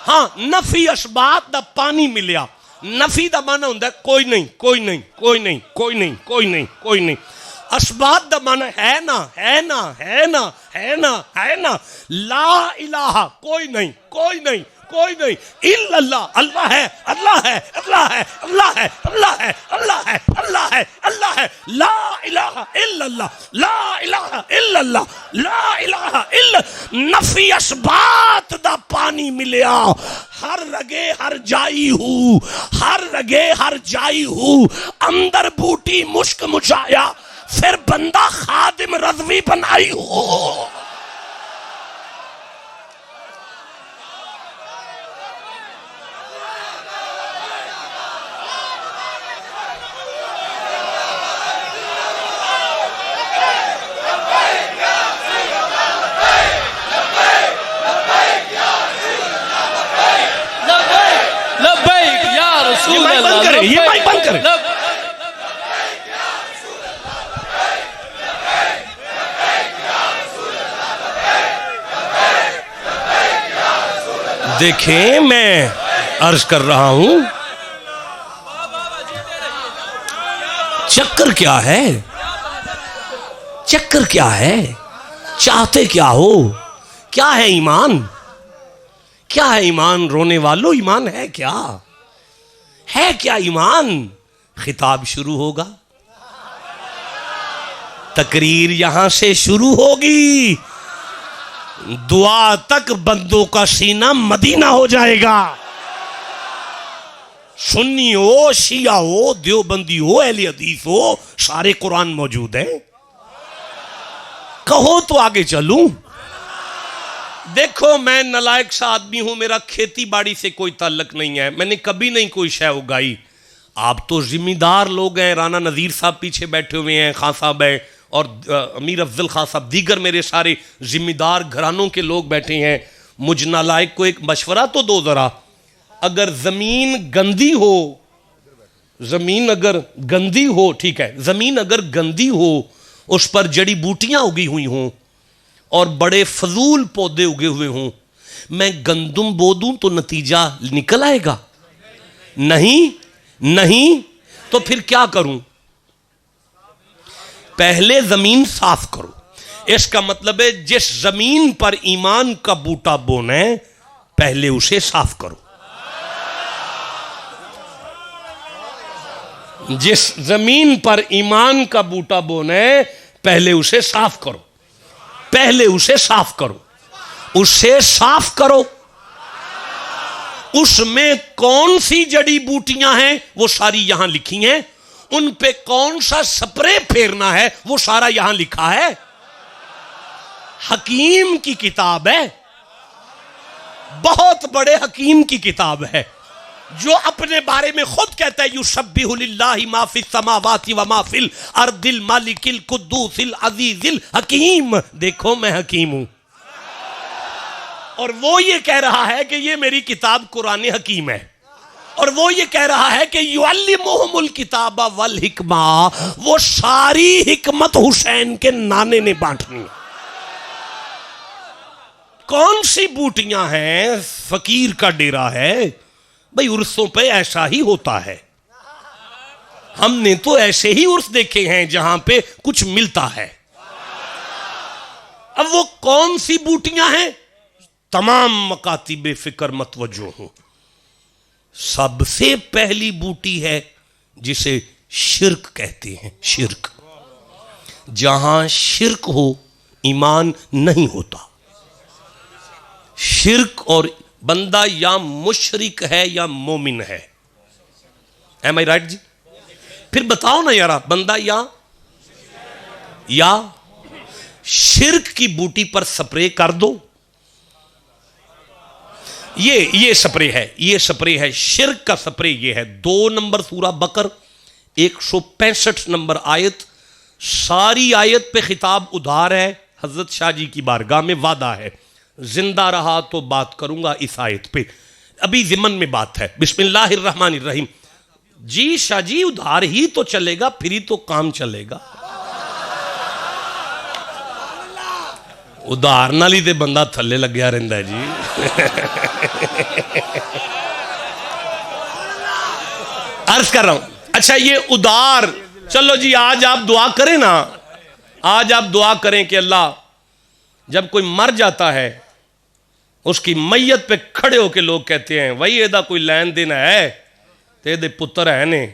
हाँ नफी असबात दा पानी मिलिया। नफी दा माना हुंदा कोई नहीं कोई नहीं कोई नहीं कोई नहीं कोई नहीं कोई नहीं। असबात दा माना है ना है ना है ना है ना है ना। ला इलाहा कोई नहीं कोई नहीं कोई नहीं। इल्लल्लाह अल्लाह है अल्लाह है अल्लाह है अल्लाह है अल्लाह है अल्लाह है अल्लाह है अल्लाह है। ला इलाहा इल्लल्लाह ला इलाहा इल्लल्लाह ला इलाहा इल्ला। नफी असबात दा पानी मिलिया। हर रगे हर जाई हूँ हर रगे हर जाई हूँ। अंदर बूटी मुश्क मुझाया फिर बंदा खादिम रज़वी बनाई हो। ये माइक बंद करें। देखें मैं अर्ज कर रहा हूं चक्कर क्या है चक्कर क्या है चाहते क्या हो क्या है ईमान क्या है ईमान। रोने वालों ईमान है क्या ईमान। खिताब शुरू होगा तकरीर यहां से शुरू होगी। दुआ तक बंदों का सीना मदीना हो जाएगा। सुन्नी हो शिया हो देवबंदी हो अहले हदीस हो सारे कुरान मौजूद है। कहो तो आगे चलूं। देखो मैं नलायक सा आदमी हूं। मेरा खेती बाड़ी से कोई ताल्लुक नहीं है। मैंने कभी नहीं कोई शय उगाई। आप तो जिम्मेदार लोग हैं। राना नज़ीर साहब पीछे बैठे हुए हैं खान साहब है और अमीर अफजल खान साहब दीगर मेरे सारे जिम्मेदार घरानों के लोग बैठे हैं। मुझ नालायक को एक मशवरा तो दो ज़रा। अगर ज़मीन गंदी हो ज़मीन अगर गंदी हो ठीक है ज़मीन अगर गंदी हो उस पर जड़ी बूटियाँ उगी हुई हों और बड़े फजूल पौधे उगे हुए हों मैं गंदुम बो दूं तो नतीजा निकल आएगा। नहीं नहीं तो फिर क्या करूं। पहले जमीन साफ करो। इसका मतलब है जिस जमीन पर ईमान का बूटा बोना है पहले उसे साफ करो। जिस जमीन पर ईमान का बूटा बोना है पहले उसे साफ करो। पहले उसे साफ करो। उसे साफ करो। उसमें कौन सी जड़ी बूटियां हैं वो सारी यहां लिखी हैं। उन पे कौन सा स्प्रे फेरना है वो सारा यहां लिखा है। हकीम की किताब है। बहुत बड़े हकीम की किताब है जो अपने बारे में खुद कहता है युसब्बिहु लिल्लाहि मा फिस समावाति व मा फिल अर्दिल मालिकिल कुद्दूसिल अजीजिल हकीम। देखो मैं हकीम हूं और वो ये कह रहा है कि ये मेरी किताब कुरान हकीम है। और वो ये कह रहा है कि युअल्लिमुहुमुल किताबा वल हिकमा। वो सारी हिकमत हुसैन के नाने ने बांटनी है। कौन सी बूटियां हैं। फकीर का डेरा है भाई। उर्सों पे ऐसा ही होता है। हमने तो ऐसे ही उर्स देखे हैं जहां पे कुछ मिलता है। अब वो कौन सी बूटियां हैं। तमाम मकातिबे फिक्र मतवज्जो हो। सबसे पहली बूटी है जिसे शिर्क कहते हैं। शिर्क। जहां शिर्क हो ईमान नहीं होता। शिर्क और बंदा या मुशरिक है या मोमिन है। एम आई राइट जी। फिर बताओ ना यार बंदा या शिर्क की बूटी पर स्प्रे कर दो। ये स्प्रे है। ये स्प्रे है शिर्क का स्प्रे। ये है 2 नंबर सूरा बकर 165 नंबर आयत। सारी आयत पे खिताब उधार है। हजरत शाह जी की बारगाह में वादा है जिंदा रहा तो बात करूंगा इस आयत पे। अभी जिमन में बात है। बिस्मिल्लाहिर्रहमानिर्रहीम। जी शाह जी उधार ही तो चलेगा, फिर ही तो काम चलेगा। उधार नाल ही ते बंदा थल्ले लग्या रहिंदा है जी। अर्ज कर रहा हूं। अच्छा ये उधार, चलो जी आज आप दुआ करें ना, आज आप दुआ करें कि अल्लाह जब कोई मर जाता है उसकी मैयत पे खड़े होके लोग कहते हैं वही एदा कोई लैन देन है ते एदे पुत्र है ने,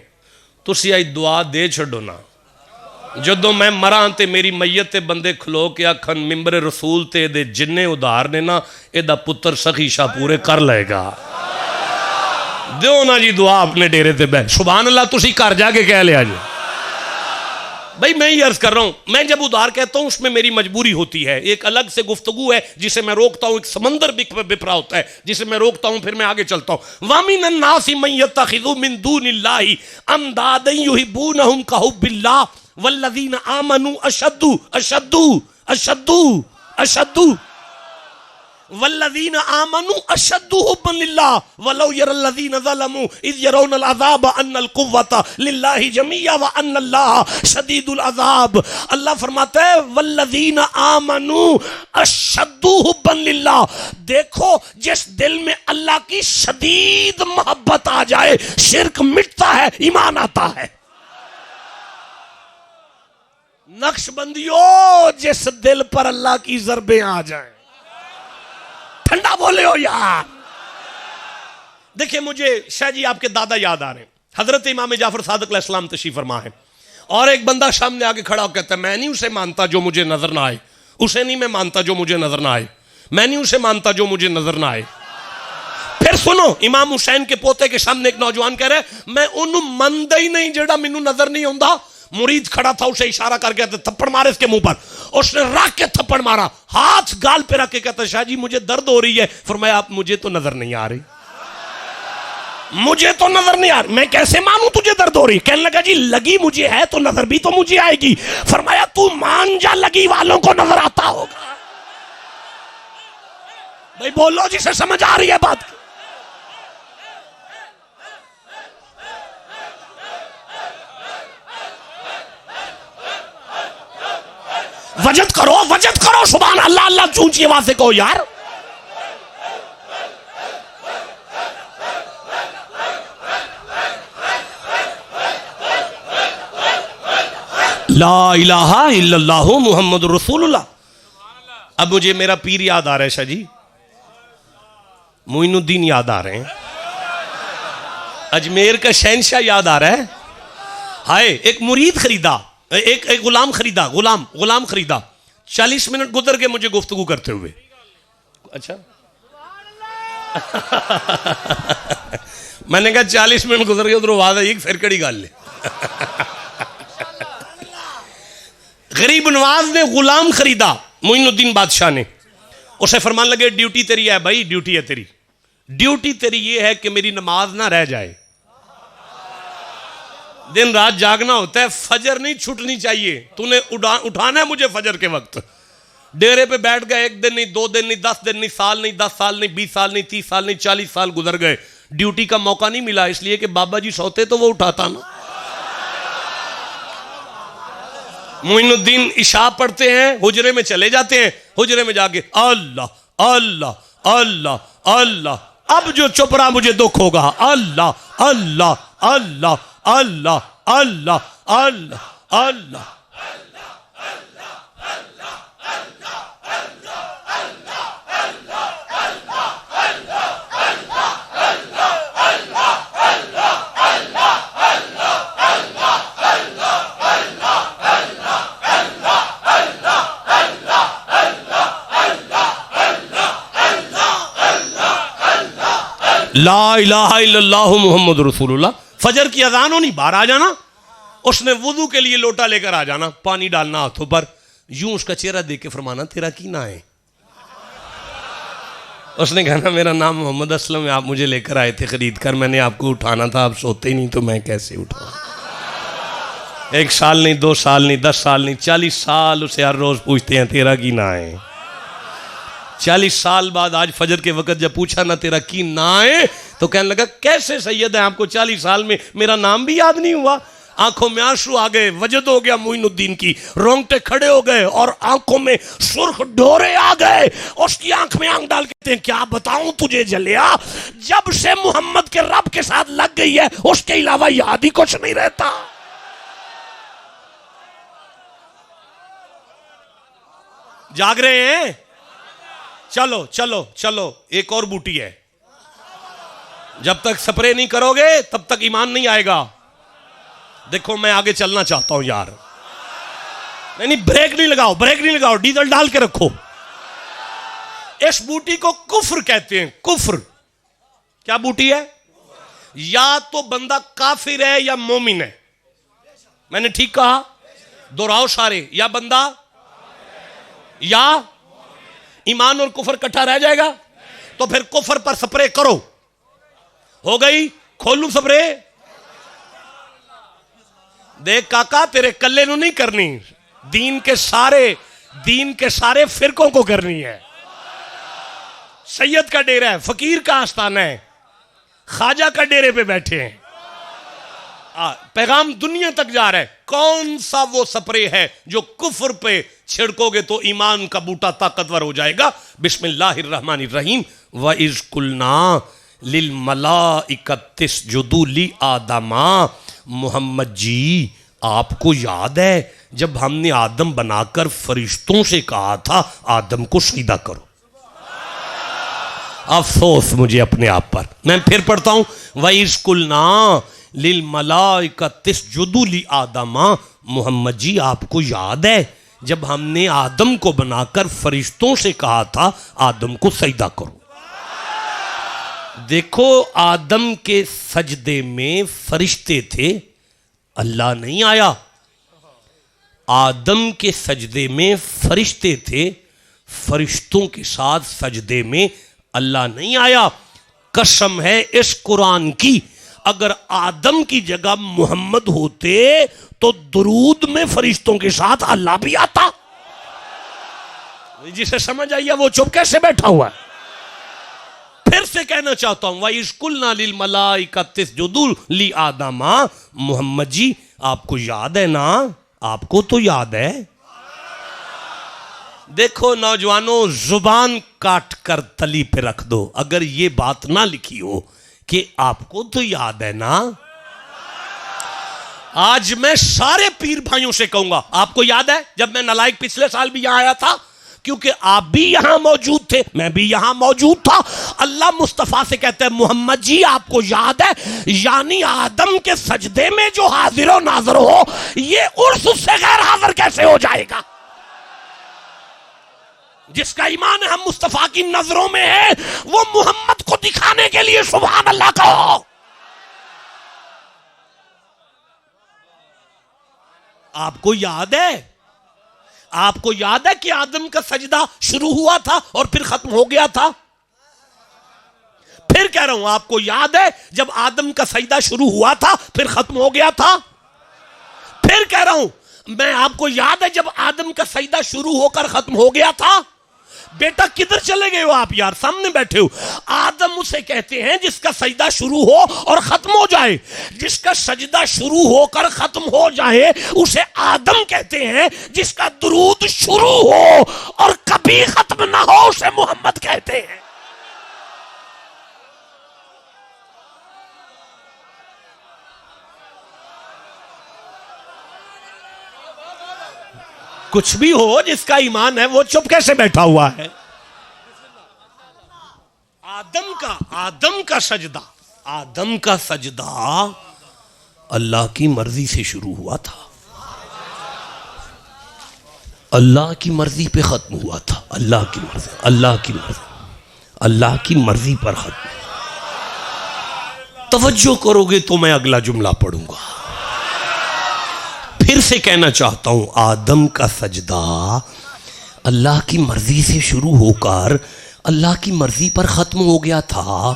तुसी आई दुआ दे छड़ो ना। जदों मैं मरा ते मेरी मैयत ते बंदे खलो के आखन मिंबर रसूल ते एदे जिन्ने उधार ने ना एदा पुत्र सखी शाह पूरे कर लेगा। दो ना जी दुआ अपने डेरे ते बैठ, सुभान अल्लाह तुसी घर जाके कह लिया जी। भाई मैं ही अर्ज कर रहा हूं, मैं जब उधार कहता हूं उसमें मेरी मजबूरी होती है, एक अलग से गुफ्तगू है जिसे मैं रोकता हूं, एक समंदर बिफरा होता है जिसे मैं रोकता हूं, फिर मैं आगे चलता हूं। वामिन अन्नासी मन यत्तखिज़ु मिन दूनिल्लाहि अंदादन युहिब्बूनहुम कहुब्बिल्लाह वल्लज़ीना आमनू अशद्दु अशद्दु अशद्दु अशद्दु वल्लज़ीना आमनू अशद्दु हुब्बन लिल्लाह वलौ यरल्लज़ीना ज़लमू इज़ यरौनल अज़ाब अन्नल कुव्वता लिल्लाहि जमीआ व अन्नल्लाह शदीदुल अज़ाब। अल्लाह फरमाता है वल्लज़ीना आमनू अशद्दु हुब्बन लिल्लाह। देखो जिस दिल में अल्लाह की शदीद मोहब्बत आ जाए शिर्क मिटता है, ईमान आता है। नक्शबंदियों जिस दिल पर अल्लाह की ज़रबें आ जाए, ठंडा बोले हो यार। देखिए मुझे शाह जी आपके दादा याद आ रहे हैं, हजरत इमाम जाफर सादिक अलैहिस्सलाम तशरीफ फरमा है, और एक बंदा सामने आके खड़ा हो कहता है मैं नहीं उसे मानता जो मुझे नजर ना आए, उसे नहीं मैं मानता जो मुझे नजर ना आए, मैं नहीं उसे मानता जो मुझे नजर ना आए। फिर सुनो इमाम हुसैन के पोते के सामने एक नौजवान कह रहा है मैं उन्हों मनदा ही नहीं जेड़ा मैनू नजर नहीं आता। मुरीद खड़ा था, उसे इशारा कर गया, थप्पड़ मारे इसके मुंह पर, उसने रख के थप्पड़ मारा, हाथ गाल पे रख के कहता शाह जी मुझे दर्द हो रही है। फरमाया आप मुझे तो नजर नहीं आ रही, मुझे तो नजर नहीं आ रही, मैं कैसे मानूं तुझे दर्द हो रही। कहने लगा जी लगी मुझे है तो नजर भी तो मुझे आएगी। फरमाया तू मान जा लगी वालों को नजर आता होगा। भाई बोलो जिसे समझ आ रही है बात। वजद करो सुभान अल्लाह, अल्लाह ऊंची आवाज से कहो यार। ला इलाहा इल्लल्लाहु मुहम्मदुर रसूलुल्लाह। अब मुझे मेरा पीर याद आ रहा है शाह जी, मोइनुद्दीन याद आ रहे हैं, अजमेर का शहनशाह याद आ रहा है। हाय एक मुरीद खरीदा, एक गुलाम खरीदा, गुलाम खरीदा, 40 मिनट गुजर के मुझे गुफ्तगू करते हुए। अच्छा मैंने कहा 40 मिनट गुजर गए उधर आवाज आई फिर कड़ी गल है। गरीब नवाज ने गुलाम खरीदा मोइनुद्दीन बादशाह ने, उसे फरमान लगे ड्यूटी तेरी है भाई, ड्यूटी है तेरी, ड्यूटी तेरी ये है कि मेरी नमाज ना रह जाए, दिन रात जागना होता है, फजर नहीं छूटनी चाहिए, तूने उठाना है मुझे फजर के वक्त। डेरे पे बैठ गए, एक दिन नहीं, 2 दिन नहीं, 10 दिन नहीं, साल नहीं, 10 साल नहीं, 20 साल नहीं, 30 साल नहीं, 40 साल गुजर गए, ड्यूटी का मौका नहीं मिला, इसलिए कि बाबा जी सोते तो वो उठाता ना। मोइनुद्दीन इशा पढ़ते हैं, हुजरे में चले जाते हैं, हुजरे में जाके अल्लाह अल्लाह अल्लाह अल्लाह। अब जो चुप रहा मुझे दुख होगा, अल्लाह अल्लाह अल्लाह अल्लाह अल्लाह अल्लाह अल्लाह। ला इलाहा इल्लल्लाह मुहम्मद रसूलुल्लाह। फजर की अजान होनी, बाहर आ जाना, उसने वुदू के लिए लोटा लेकर आ जाना, पानी डालना हाथों पर, यूं उसका चेहरा देख के फरमाना तेरा की ना है। उसने कहना मेरा नाम मोहम्मद असलम है, आप मुझे लेकर आए थे खरीद कर, मैंने आपको उठाना था, आप सोते ही नहीं तो मैं कैसे उठाऊं। 1 साल नहीं, 2 साल नहीं, 10 साल नहीं, 40 साल उसे हर रोज पूछते हैं तेरा की ना है। 40 साल बाद आज फजर के वक्त जब पूछा ना तेरा की ना है, तो कहने लगा कैसे सैयद है, आपको 40 साल में मेरा नाम भी याद नहीं हुआ। आंखों में आंसू आ गए, वजद हो गया मोइनुद्दीन की, रोंगटे खड़े हो गए और आंखों में सुर्ख डोरे आ गए। उसकी आंख में आंख डाल के कहते हैं क्या बताऊं तुझे जलिया, जब से मोहम्मद के रब के साथ लग गई है उसके अलावा याद ही कुछ नहीं रहता। जाग रहे हैं? चलो चलो चलो, एक और बूटी है। जब तक स्प्रे नहीं करोगे तब तक ईमान नहीं आएगा। देखो मैं आगे चलना चाहता हूं यार। नहीं ब्रेक नहीं लगाओ, ब्रेक नहीं लगाओ, डीजल डाल के रखो। इस बूटी को कुफ्र कहते हैं। कुफ्र क्या बूटी है? या तो बंदा काफिर है या मोमिन है। मैंने ठीक कहा? दोहराओ सारे, या बंदा या ईमान और कुफर इकट्ठा रह जाएगा। तो फिर कुफर पर स्प्रे करो। हो गई? खोलू स्प्रे? देख काका, तेरे कल्ले नु नहीं करनी, दीन के सारे फिरकों को करनी है। सैयद का डेरा है, फकीर का आस्थाना है, ख्वाजा का डेरे पे बैठे हैं। पैगाम दुनिया तक जा रहा है। कौन सा वो स्प्रे है जो कुफर पे छिड़कोगे तो ईमान का बूटा ताकतवर हो जाएगा? बिस्मिल्लाहिर्रहमानिर्रहीम। व इज़ कुलना लिल मलाइकतिस जुदू ली आदमा। मोहम्मद जी आपको याद है जब हमने आदम बनाकर फरिश्तों से कहा था आदम को सीधा करो। अफसोस मुझे अपने आप पर। मैं फिर पढ़ता हूं, व इज़ कुलना लिल मलाइकतिस जुदू ली आदमा। मोहम्मद जी आपको याद है जब हमने आदम को बनाकर फरिश्तों से कहा था आदम को सजदा करो। देखो आदम के सजदे में फरिश्ते थे, अल्लाह नहीं आया। आदम के सजदे में फरिश्ते थे, फरिश्तों के साथ सजदे में अल्लाह नहीं आया। कसम है इस कुरान की, अगर आदम की जगह मोहम्मद होते तो दुरूद में फरिश्तों के साथ अल्लाह भी आता। जिसे समझ आई है वो चुप कैसे बैठा हुआ है? फिर से कहना चाहता हूं, वाइस कुलना लिल मलाइकतिस जुदू ली आदमा। मोहम्मद जी आपको याद है ना? आपको तो याद है। देखो नौजवानों, जुबान काट कर तली पे रख दो अगर ये बात ना लिखी हो कि आपको तो याद है ना। आज मैं सारे पीर भाइयों से कहूंगा, आपको याद है जब मैं नालायक पिछले साल भी यहां आया था? क्योंकि आप भी यहां मौजूद थे, मैं भी यहां मौजूद था। अल्लाह मुस्तफा से कहते हैं मोहम्मद जी आपको याद है, यानी आदम के सजदे में जो हाजिर हो नाजर हो, ये उर्स उससे गैर हाजिर कैसे हो जाएगा? जिसका ईमान हम मुस्तफा की नजरों में है वो मोहम्मद को दिखाने के लिए सुभान अल्लाह कहो। आपको याद है? आपको याद है कि आदम का सजदा शुरू हुआ था और फिर खत्म हो गया था? फिर कह रहा हूं, आपको याद है जब आदम का सजदा शुरू हुआ था फिर खत्म हो गया था? फिर कह रहा हूं मैं, आपको याद है जब आदम का सजदा शुरू होकर खत्म हो गया था? बेटा किधर चले गए हो आप यार? सामने बैठे हो। आदम उसे कहते हैं जिसका सजदा शुरू हो और खत्म हो जाए। जिसका सजदा शुरू होकर खत्म हो जाए उसे आदम कहते हैं। जिसका दुरूद शुरू हो और कभी खत्म ना हो उसे मोहम्मद कहते हैं। कुछ भी हो, जिसका ईमान है वो चुप कैसे बैठा हुआ है? आदम का सजदा अल्लाह की मर्जी से शुरू हुआ था, अल्लाह की मर्जी पे खत्म हुआ था। अल्लाह की मर्जी पर खत्म। तवज्जो करोगे तो मैं अगला जुमला पढ़ूंगा। फिर से कहना चाहता हूं, आदम का सजदा अल्लाह की मर्जी से शुरू होकर अल्लाह की मर्जी पर खत्म हो गया था।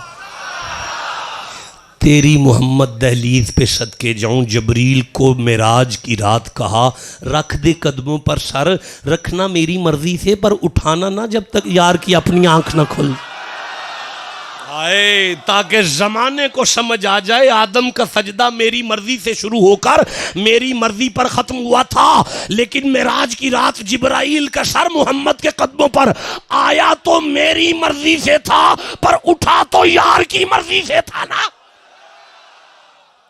तेरी मोहम्मद दहलीज पे सदके जाऊं, जबरील को मेराज की रात कहा रख दे कदमों पर सर, रखना मेरी मर्जी से पर उठाना ना जब तक यार की अपनी आंख ना खुल। आए ताकि जमाने को समझ आ जाए आदम का सजदा मेरी मर्जी से शुरू होकर मेरी मर्जी पर खत्म हुआ था, लेकिन मेराज की रात जिब्राइल का सर मोहम्मद के कदमों पर आया तो मेरी मर्जी से था, पर उठा तो यार की मर्जी से था ना।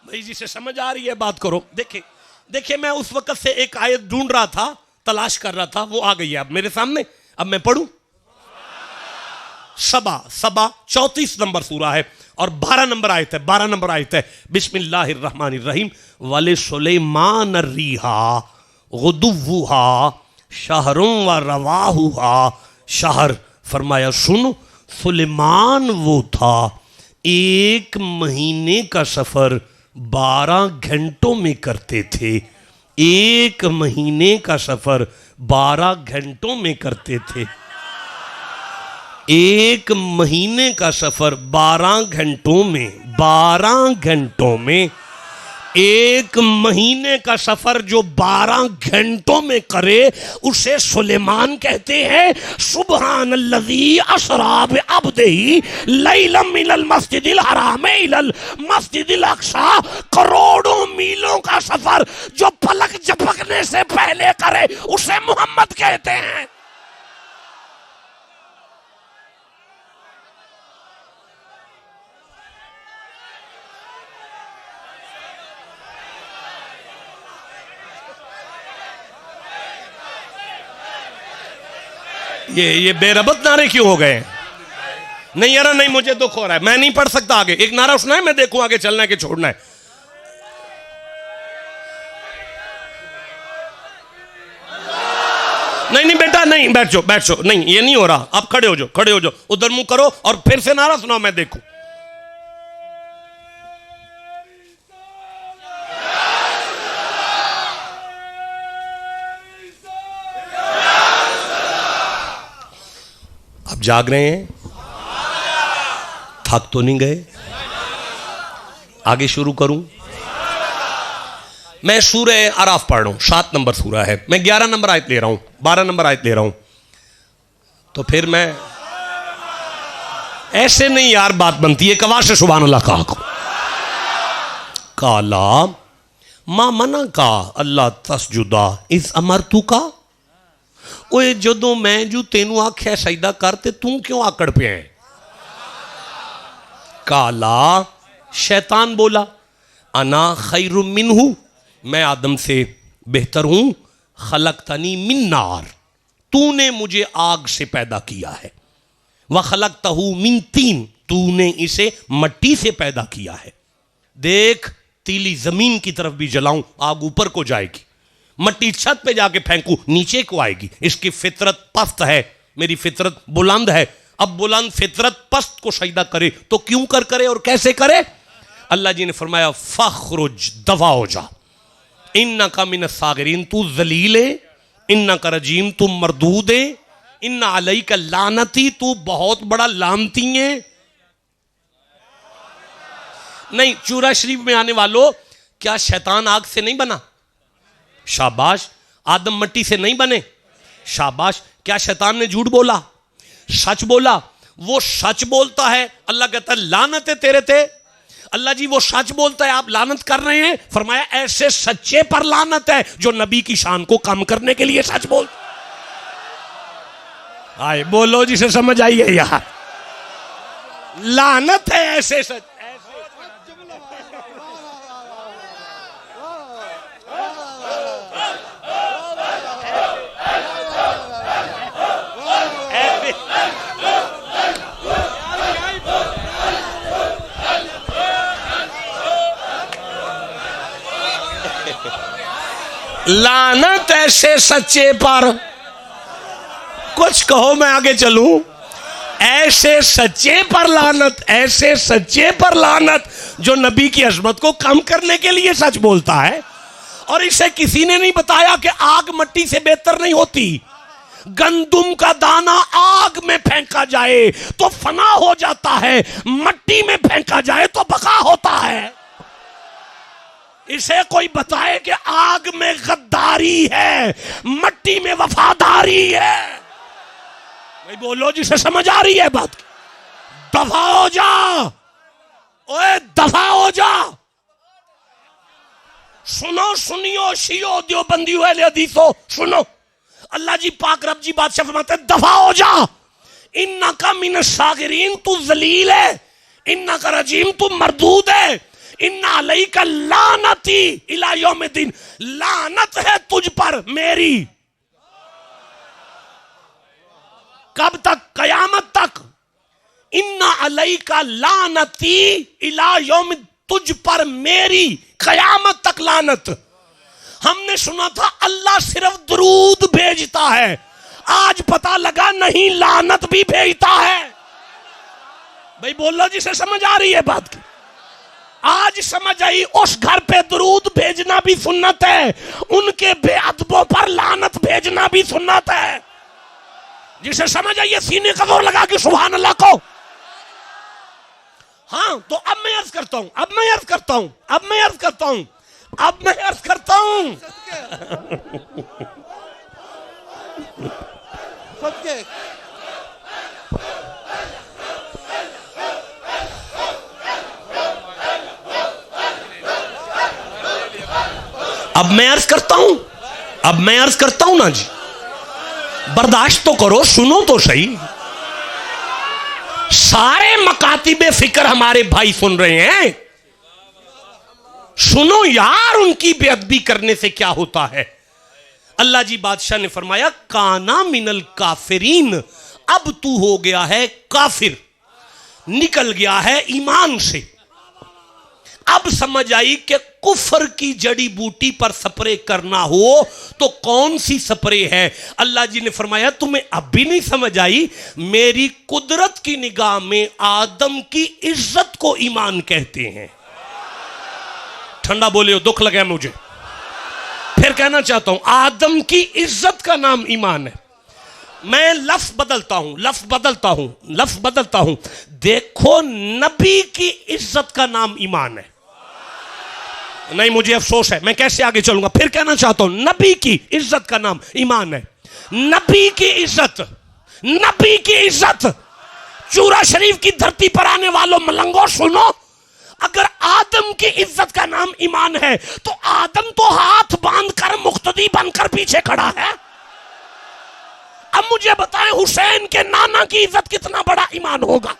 भाई जी से समझ आ रही है बात? करो। देखे देखे मैं उस वक्त से एक आयत ढूंढ रहा था, तलाश कर रहा था, वो आ गई है अब मेरे सामने। अब मैं पढ़ूं। सबा 34 नंबर सूरा है और 12 नंबर आयत है। 12 नंबर आयत है। बिस्मिल्लाहिर्रहमानिर्रहीम। वाले सुलेमान रिहा गुदुव्वुहा शहरुम व रवाहुहा शहर। फरमाया सुन, सुलेमान वो था एक महीने का सफर 12 घंटों में करते थे। एक महीने का सफर 12 घंटों में करते थे। एक महीने का सफर 12 घंटों में, 12 घंटों में। एक महीने का सफर जो 12 घंटों में करे उसे सुलेमान कहते हैं। सुब्हानल्लज़ी असरा बिअब्दिही लैलन मिनल मस्जिदिल हराम इलल मस्जिदिल अक्सा। करोड़ों मीलों का सफर जो पलक झपकने से पहले करे उसे मोहम्मद कहते हैं। ये बेरबत नारे क्यों हो गए? नहीं यार नहीं, मुझे दुख हो रहा है, मैं नहीं पढ़ सकता आगे। एक नारा सुना है, मैं देखूं आगे चलना है कि छोड़ना है। नहीं नहीं बेटा नहीं, बैठ जाओ बैठ जाओ। नहीं ये नहीं हो रहा, आप खड़े हो जाओ, खड़े हो जाओ, उधर मुंह करो और फिर से नारा सुनाओ, मैं देखूं। आप जाग रहे हैं? थक तो नहीं गए? आगे शुरू करूं? मैं सूरह अराफ पढ़ रहा हूं, 7 नंबर सूरा है। मैं 11 नंबर आयत ले रहा हूं, 12 नंबर आयत ले रहा हूं। तो फिर मैं ऐसे नहीं यार बात बनती है। कवा से सुभान अल्लाह कहा को काला मां मना का अल्लाह तसजुदा इस अमर तू का। ओए जदों मैं जू तेनू आख्या सजदा कर ते तू क्यों आकड़ पे है? काला शैतान बोला अना खैरुम मिन्हु, मैं आदम से बेहतर हूं। खलकतनी मिन नार, तूने मुझे आग से पैदा किया है। व खलकतहु मिन तीन, तूने इसे मट्टी से पैदा किया है। देख तीली जमीन की तरफ भी जलाऊं आग ऊपर को जाएगी, मट्टी छत पे जाके फेंकू नीचे को आएगी। इसकी फितरत पस्त है, मेरी फितरत बुलंद है। अब बुलंद फितरत पस्त को सजदा करे तो क्यों कर करे और कैसे करे? अल्लाह जी ने फरमाया फखरुज, दफा हो जा, इन्ना का मिन सागिरीन, तू जलील है। इन्ना का रजीम, तू मरदूद है। इन्ना अलई का लानती, तू बहुत बड़ा लानती है। नहीं, चूरा शरीफ में आने वालों, क्या शैतान आग से नहीं बना? शाबाश। आदम मट्टी से नहीं बने? शाबाश। क्या शैतान ने झूठ बोला? सच बोला। वो सच बोलता है, अल्लाह कहता है लानत है तेरे ते। अल्लाह जी वो सच बोलता है, आप लानत कर रहे हैं। फरमाया ऐसे सच्चे पर लानत है जो नबी की शान को कम करने के लिए सच बोल। आए बोलो जिसे समझ आई है यार। लानत है ऐसे सच। लानत ऐसे सच्चे पर, कुछ कहो मैं आगे चलूं। ऐसे सच्चे पर लानत, ऐसे सच्चे पर लानत जो नबी की अजमत को कम करने के लिए सच बोलता है। और इसे किसी ने नहीं बताया कि आग मट्टी से बेहतर नहीं होती। गंदुम का दाना आग में फेंका जाए तो फना हो जाता है, मट्टी में फेंका जाए तो बका होता है। इसे कोई बताए कि आग में गद्दारी है, मट्टी में वफादारी है। भाई बोलो जिसे समझ आ रही है बात। दफा हो जा, ओए दफा हो जा। सुनो सुनियो शियो देवबंदियो अहले हदीसो, सुनो अल्लाह जी पाक रब जी बादशाह फरमाते हैं दफा हो जा। इन्ना का मिन सागिरीन, तू जलील है। इन्ना का रजीम, तू मरदूद है। इन्ना अलैका लानती इला यौमिद्दीन, लानत है तुझ पर मेरी। कब तक? कयामत तक। इन्ना अलैका लानती इला यौमिद्दीन, तुझ पर मेरी कयामत तक लानत। हमने सुना था अल्लाह सिर्फ दरूद भेजता है, आज पता लगा नहीं लानत भी भेजता है। भाई बोलो जिसे समझ आ रही है बात की। आज समझ आई, उस घर पे दरूद भेजना भी सुन्नत है, उनके बेअदबों पर लानत भेजना भी सुन्नत है। जिसे समझ आई है सीने का जोर लगा के सुभान अल्लाह को। हाँ तो अब मैं अर्ज करता हूं, अब मैं अर्ज करता हूं, अब मैं अर्ज करता हूं, अब मैं अर्ज करता हूं। अब मैं अर्ज करता हूं, अब मैं अर्ज करता हूं ना जी, बर्दाश्त तो करो, सुनो तो सही। सारे मकातिबे फिक्र हमारे भाई सुन रहे हैं, सुनो यार, उनकी बेअदबी करने से क्या होता है। अल्लाह जी बादशाह ने फरमाया काना मिनल काफिरीन, अब तू हो गया है काफिर, निकल गया है ईमान से। अब समझ आई कि कुफर की जड़ी बूटी पर स्प्रे करना हो तो कौन सी स्प्रे है। अल्लाह जी ने फरमाया तुम्हें अब भी नहीं समझ आई, मेरी कुदरत की निगाह में आदम की इज्जत को ईमान कहते हैं। ठंडा बोले हो, दुख लगा मुझे, फिर कहना चाहता हूं आदम की इज्जत का नाम ईमान है। मैं लफ्ज बदलता हूं, लफ्ज बदलता हूं, लफ्ज बदलता हूं। देखो नबी की इज्जत का नाम ईमान है। नहीं मुझे अफसोस है, मैं कैसे आगे चलूंगा। फिर कहना चाहता हूं नबी की इज्जत का नाम ईमान है। नबी की इज्जत, नबी की इज्जत। चूरा शरीफ की धरती पर आने वालों मलंगो सुनो, अगर आदम की इज्जत का नाम ईमान है तो आदम तो हाथ बांधकर मुख्तदी बनकर पीछे खड़ा है। अब मुझे बताएं हुसैन के नाना की इज्जत कितना बड़ा ईमान होगा।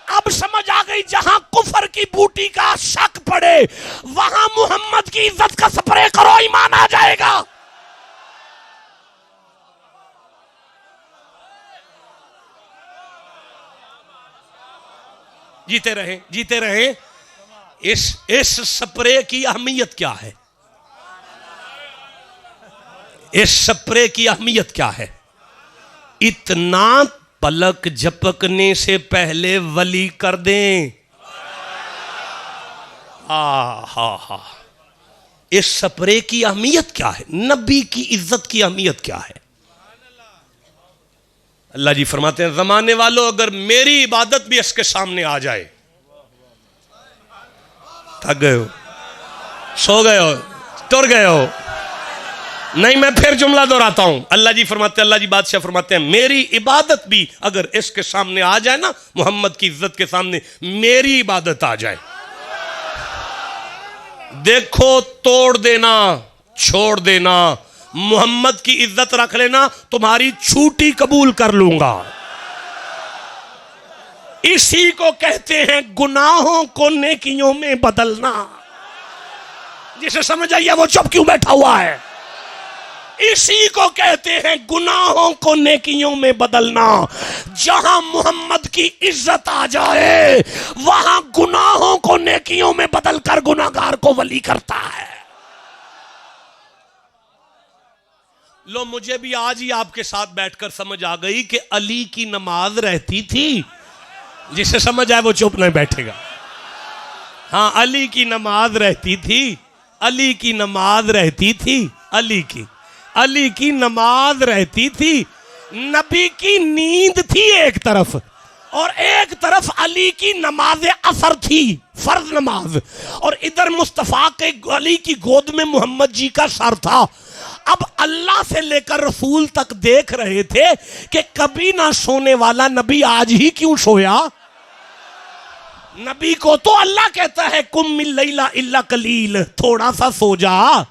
अब समझ आ गई, जहां कुफर की बूटी का शक पड़े वहां मोहम्मद की इज्जत का स्प्रे करो, ईमान आ जाएगा। जीते रहे, जीते रहे। इस स्प्रे की अहमियत क्या है? इस स्प्रे की अहमियत क्या है? इतना पलक झपकने से पहले वली कर दें। हा इस स्प्रे की अहमियत क्या है? नबी की इज्जत की अहमियत क्या है? अल्लाह जी फरमाते हैं जमाने वालों, अगर मेरी इबादत भी इसके सामने आ जाए, थक गए हो, सो गए हो, तुर गए हो, नहीं मैं फिर जुमला दोहराता हूं। अल्लाह जी फरमाते हैं, अल्लाह जी बादशाह फरमाते हैं मेरी इबादत भी अगर इसके सामने आ जाए ना, मोहम्मद की इज्जत के सामने मेरी इबादत आ जाए, देखो तोड़ देना, छोड़ देना, मोहम्मद की इज्जत रख लेना, तुम्हारी छूटी कबूल कर लूंगा। इसी को कहते हैं गुनाहों को नेकियों में बदलना। जिसे समझ आइए वो चुप क्यों बैठा हुआ है? इसी को कहते हैं गुनाहों को नेकियों में बदलना। जहां मोहम्मद की इज्जत आ जाए वहां गुनाहों को नेकियों में बदलकर गुनाहगार को वली करता है। लो मुझे भी आज ही आपके साथ बैठकर समझ आ गई कि अली की नमाज रहती थी। जिसे समझ आए वो चुप नहीं बैठेगा। हाँ अली की नमाज रहती थी, अली की नमाज रहती थी, अली की नमाज रहती थी। नबी की नींद थी एक तरफ और एक तरफ अली की नमाज असर थी, फर्ज नमाज, और इधर मुस्तफा के अली की गोद में मोहम्मद जी का सर था। अब अल्लाह से लेकर रसूल तक देख रहे थे कि कभी ना सोने वाला नबी आज ही क्यों सोया। नबी को तो अल्लाह कहता है कुम मिन लैला इल्ला कलील, थोड़ा सा सो जा,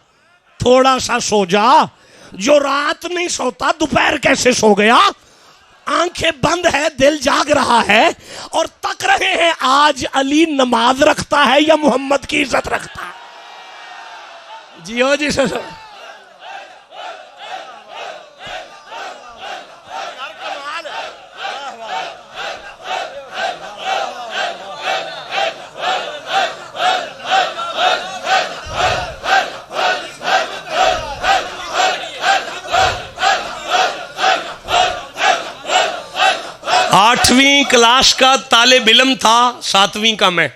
थोड़ा सा सो जा। जो रात नहीं सोता दोपहर कैसे सो गया? आंखें बंद है, दिल जाग रहा है और तक रहे हैं आज अली नमाज रखता है या मोहम्मद की इज्जत रखता है। जियो जी सर। 8वीं क्लास का तालिब इल्म था, 7वीं का मैं।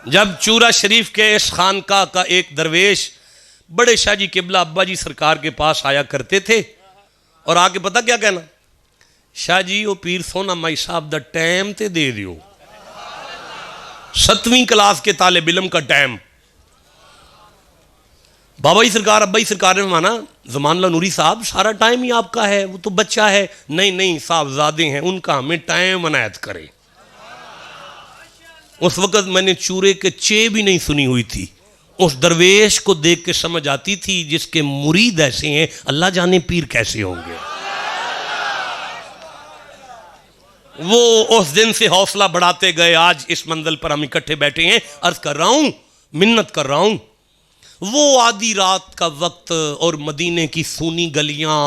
जब चूरा शरीफ के इस खानका का एक दरवेश बड़े शाह जी किबला अब्बा जी सरकार के पास आया करते थे और आके पता क्या कहना, शाह जी वो पीर सोना माई साहब दा टाइम ते दे दियो। 7वीं क्लास के तालिब इल्म का टाइम। बाबा जी सरकार अब्बा जी सरकार ने माना ज़मानुल्लाह नूरी साहब सारा टाइम ही आपका है, वो तो बच्चा है। नहीं नहीं साहबजादे हैं, उनका हमें टाइम अनायत करे। उस वक़्त मैंने चूरे के चे भी नहीं सुनी हुई थी। उस दरवेश को देख के समझ आती थी जिसके मुरीद ऐसे हैं अल्लाह जाने पीर कैसे होंगे। वो उस दिन से हौसला बढ़ाते गए। आज इस मंजिल पर हम इकट्ठे बैठे हैं। अर्ज कर रहा हूं, मिन्नत कर रहा हूं, वो आधी रात का वक्त और मदीने की सूनी गलियां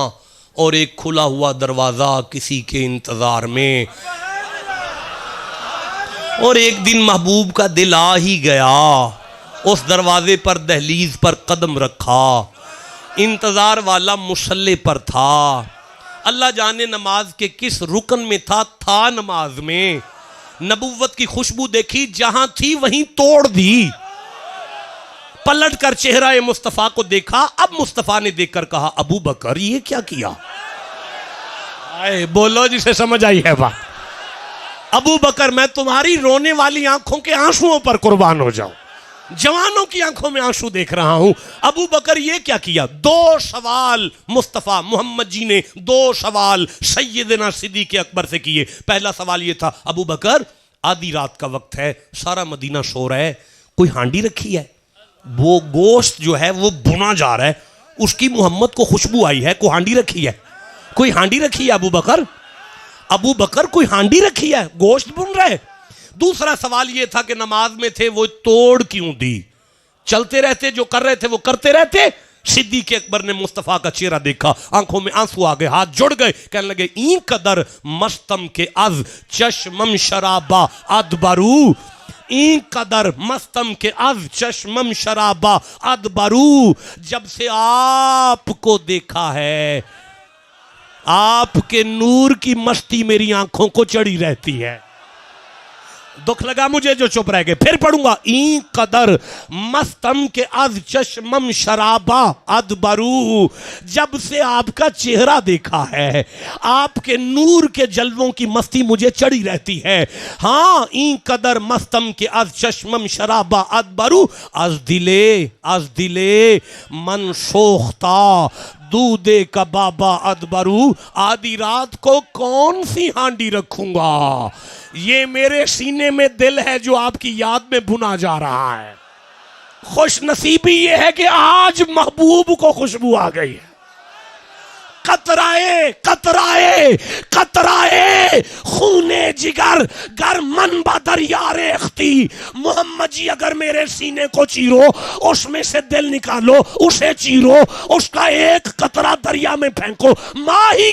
और एक खुला हुआ दरवाज़ा किसी के इंतज़ार में। और एक दिन महबूब का दिल आ ही गया, उस दरवाजे पर दहलीज पर कदम रखा। इंतज़ार वाला मुसल्ले पर था। अल्लाह जाने नमाज के किस रुकन में था नमाज में। नबुव्वत की खुशबू देखी, जहां थी वहीं तोड़ दी। पलट कर चेहरा मुस्तफ़ा को देखा। अब मुस्तफ़ा ने देखकर कहा अबू बकर ये क्या किया? आए बोलो जिसे समझ आई है बात। अबू बकर मैं तुम्हारी रोने वाली आंखों के आंसुओं पर कुर्बान हो जाऊं, जवानों की आंखों में आंसू देख रहा हूं। अबू बकर ये क्या किया? 2 सवाल मुस्तफ़ा मोहम्मद जी ने 2 सवाल सैयदना सिद्दीक़ अकबर से किए। पहला सवाल ये था, अबू बकर आधी रात का वक्त है, सारा मदीना सो रहा है, कोई हांडी रखी है? वो गोश्त जो है वो भुना जा रहा है, उसकी मोहम्मद को खुशबू आई है, कोई हांडी रखी है? कोई हांडी रखी है अबू बकर? अबू बकर कोई हांडी रखी है, गोश्त भुन रहा है। दूसरा सवाल ये था कि नमाज में थे वो तोड़ क्यों दी? चलते रहते, जो कर रहे थे वो करते रहते। सिद्दीक़ अकबर ने मुस्तफ़ा का चेहरा देखा, आंखों में आंसू आ गए, हाथ जुड़ गए, कहने लगे ई कदर मस्तम के अज चश्मम शराबा अदबरू, ई कदर मस्तम के अज चश्मम शराबा अदबरू। जब से आपको देखा है आपके नूर की मस्ती मेरी आंखों को चढ़ी रहती है। दुख लगा मुझे जो चुप रह गए। फिर पढ़ूंगा, ई कदर मस्तम के अज चश्मम शराबा अदबरू। जब से आपका चेहरा देखा है आपके नूर के जलवों की मस्ती मुझे चढ़ी रहती है। हाँ, ई कदर मस्तम के अज चश्मम शराबा अदबरू। अज दिले मन सोख्ता दूधे का बाबा अदबरू। आधी रात को कौन सी हांडी रखूंगा? ये मेरे सीने में दिल है जो आपकी याद में भुना जा रहा है। खुश नसीबी ये है कि आज महबूब को खुशबू आ गई है। कतराए कतराए कतराए खूने जिगर गर मन बदरियारे अख्ती। मोहम्मद जी अगर मेरे सीने को चीरो, उसमें से दिल निकालो, उसे चीरो, उसका एक कतरा दरिया में फेंको। माही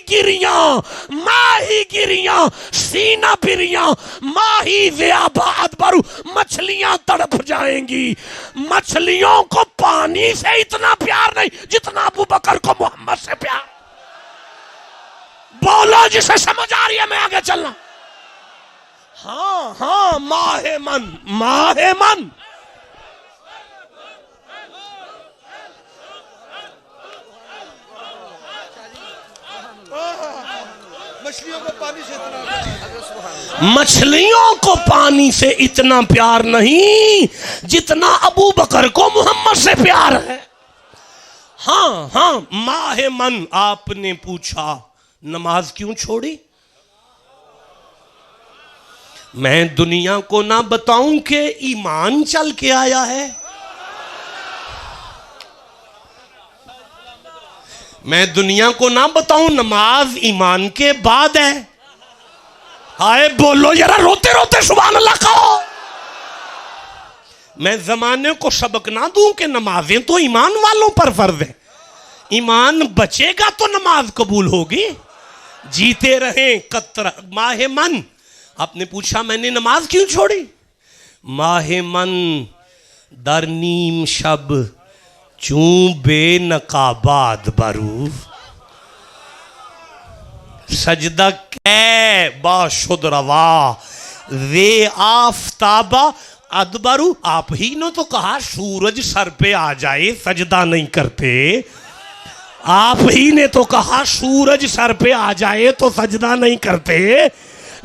गिरियां सीना पिरियां माही ज़ियाबाद बरू। मछलियां तड़प जाएंगी। मछलियों को पानी से इतना प्यार नहीं जितना अबू बकर को मोहम्मद से प्यार। बोलो जिसे समझ आ रही है, मैं आगे चलना। हाँ माहे मन मछलियों को पानी से इतना प्यार नहीं जितना अबू बकर को मोहम्मद से प्यार है। हाँ माहे मन। आपने पूछा नमाज क्यों छोड़ी? मैं दुनिया को ना बताऊं कि ईमान चल के आया है, मैं दुनिया को ना बताऊं नमाज ईमान के बाद है। हाय बोलो जरा रोते रोते सुभान अल्लाह कहो। मैं जमाने को सबक ना दूं कि नमाजें तो ईमान वालों पर फर्ज है, ईमान बचेगा तो नमाज कबूल होगी। जीते रहे कतरा माहे मन। आपने पूछा मैंने नमाज क्यों छोड़ी? माहे मन दर नीम शब चूं बेनकाबाद बरू, सजदा कै बाशुद रवा वे आफताबा अदबरू। आप ही ने तो कहा सूरज सर पे आ जाए सजदा नहीं करते, आप ही ने तो कहा सूरज सर पे आ जाए तो सजदा नहीं करते।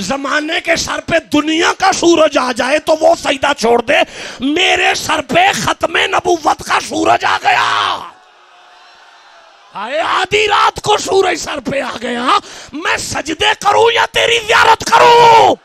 जमाने के सर पे दुनिया का सूरज आ जाए तो वो सजदा छोड़ दे, मेरे सर पे खत्मे नबुव्वत का सूरज आ गया। आए आधी रात को सूरज सर पे आ गया, मैं सजदे करूं या तेरी ज़ियारत करूं?